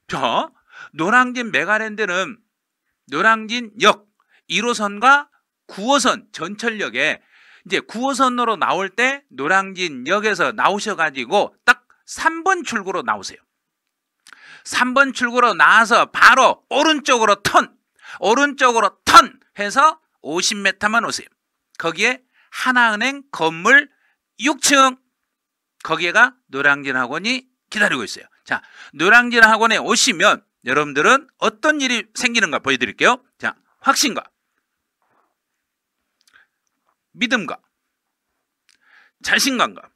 자, 노량진 메가랜드는 노량진역 1호선과 9호선 전철역에 이제 9호선으로 나올 때 노량진역에서 나오셔가지고 딱 3번 출구로 나오세요. 3번 출구로 나와서 바로 오른쪽으로 턴 해서 50m만 오세요. 거기에 하나은행 건물 6층 거기에가 노량진 학원이 기다리고 있어요. 자, 노량진 학원에 오시면 여러분들은 어떤 일이 생기는가 보여드릴게요. 자, 확신과 믿음과 자신감과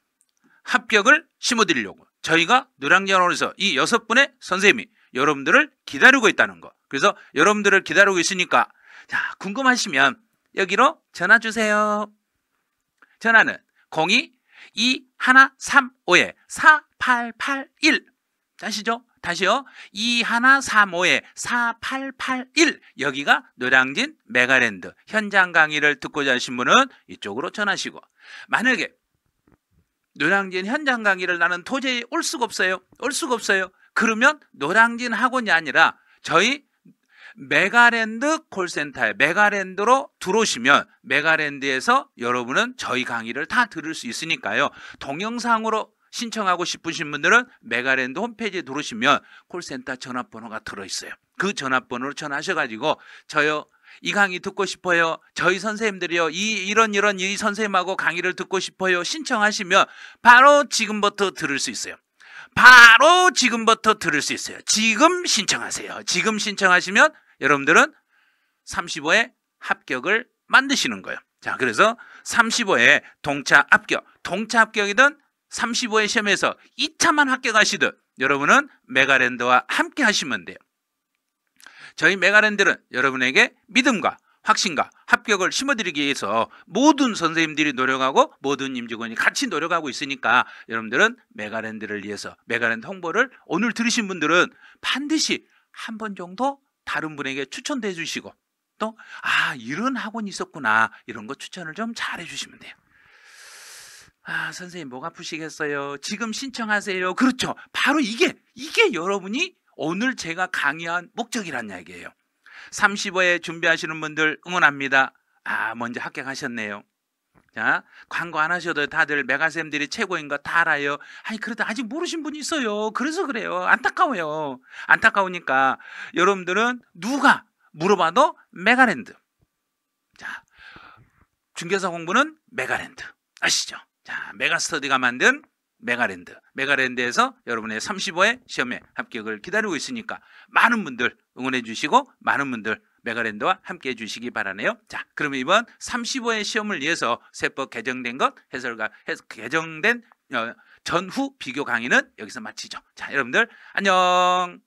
합격을 심어드리려고 저희가 노량진 학원에서 이 6분의 선생님이 여러분들을 기다리고 있다는 거. 그래서 여러분들을 기다리고 있으니까 자, 궁금하시면 여기로 전화 주세요. 전화는 02-2135-4881 아시죠? 다시요. 2135-4881 여기가 노량진 메가랜드 현장 강의를 듣고자 하신 분은 이쪽으로 전화하시고 만약에 노량진 현장 강의를 나는 도저히 올 수가 없어요. 그러면 노량진 학원이 아니라 저희 메가랜드 콜센터에 메가랜드로 들어오시면 메가랜드에서 여러분은 저희 강의를 다 들을 수 있으니까요. 동영상으로 신청하고 싶으신 분들은 메가랜드 홈페이지에 들어오시면 콜센터 전화번호가 들어있어요. 그 전화번호로 전화하셔가지고 저요 이 강의 듣고 싶어요. 저희 선생님들이요 이런 이 선생님하고 강의를 듣고 싶어요. 신청하시면 바로 지금부터 들을 수 있어요. 바로 지금부터 들을 수 있어요. 지금 신청하세요. 지금 신청하시면 여러분들은 35회 합격을 만드시는 거예요. 자, 그래서 35회 동차 합격, 동차 합격이든 35회 시험에서 2차만 합격하시든 여러분은 메가랜드와 함께 하시면 돼요. 저희 메가랜드는 여러분에게 믿음과 확신과 합격을 심어드리기 위해서 모든 선생님들이 노력하고 모든 임직원이 같이 노력하고 있으니까 여러분들은 메가랜드를 위해서 메가랜드 홍보를 오늘 들으신 분들은 반드시 한 번 정도 다른 분에게 추천해 주시고 또 이런 학원이 있었구나 이런 거 추천을 좀 잘 해주시면 돼요. 선생님 목 아프시겠어요? 지금 신청하세요. 그렇죠. 바로 이게 여러분이 오늘 제가 강의한 목적이란 이야기예요. 35회 준비하시는 분들 응원합니다. 먼저 합격하셨네요. 자, 광고 안 하셔도 다들 메가쌤들이 최고인 거 다 알아요. 그래도 아직 모르신 분이 있어요. 그래서 그래요. 안타까워요. 안타까우니까 여러분들은 누가 물어봐도 메가랜드. 자, 중개사 공부는 메가랜드. 아시죠? 자, 메가스터디가 만든 메가랜드. 메가랜드에서 여러분의 35회 시험에 합격을 기다리고 있으니까 많은 분들 응원해 주시고 많은 분들 메가랜드와 함께 해 주시기 바라네요. 자, 그러면 이번 35회 시험을 위해서 세법 개정된 것 개정된 전후 비교 강의는 여기서 마치죠. 자, 여러분들 안녕.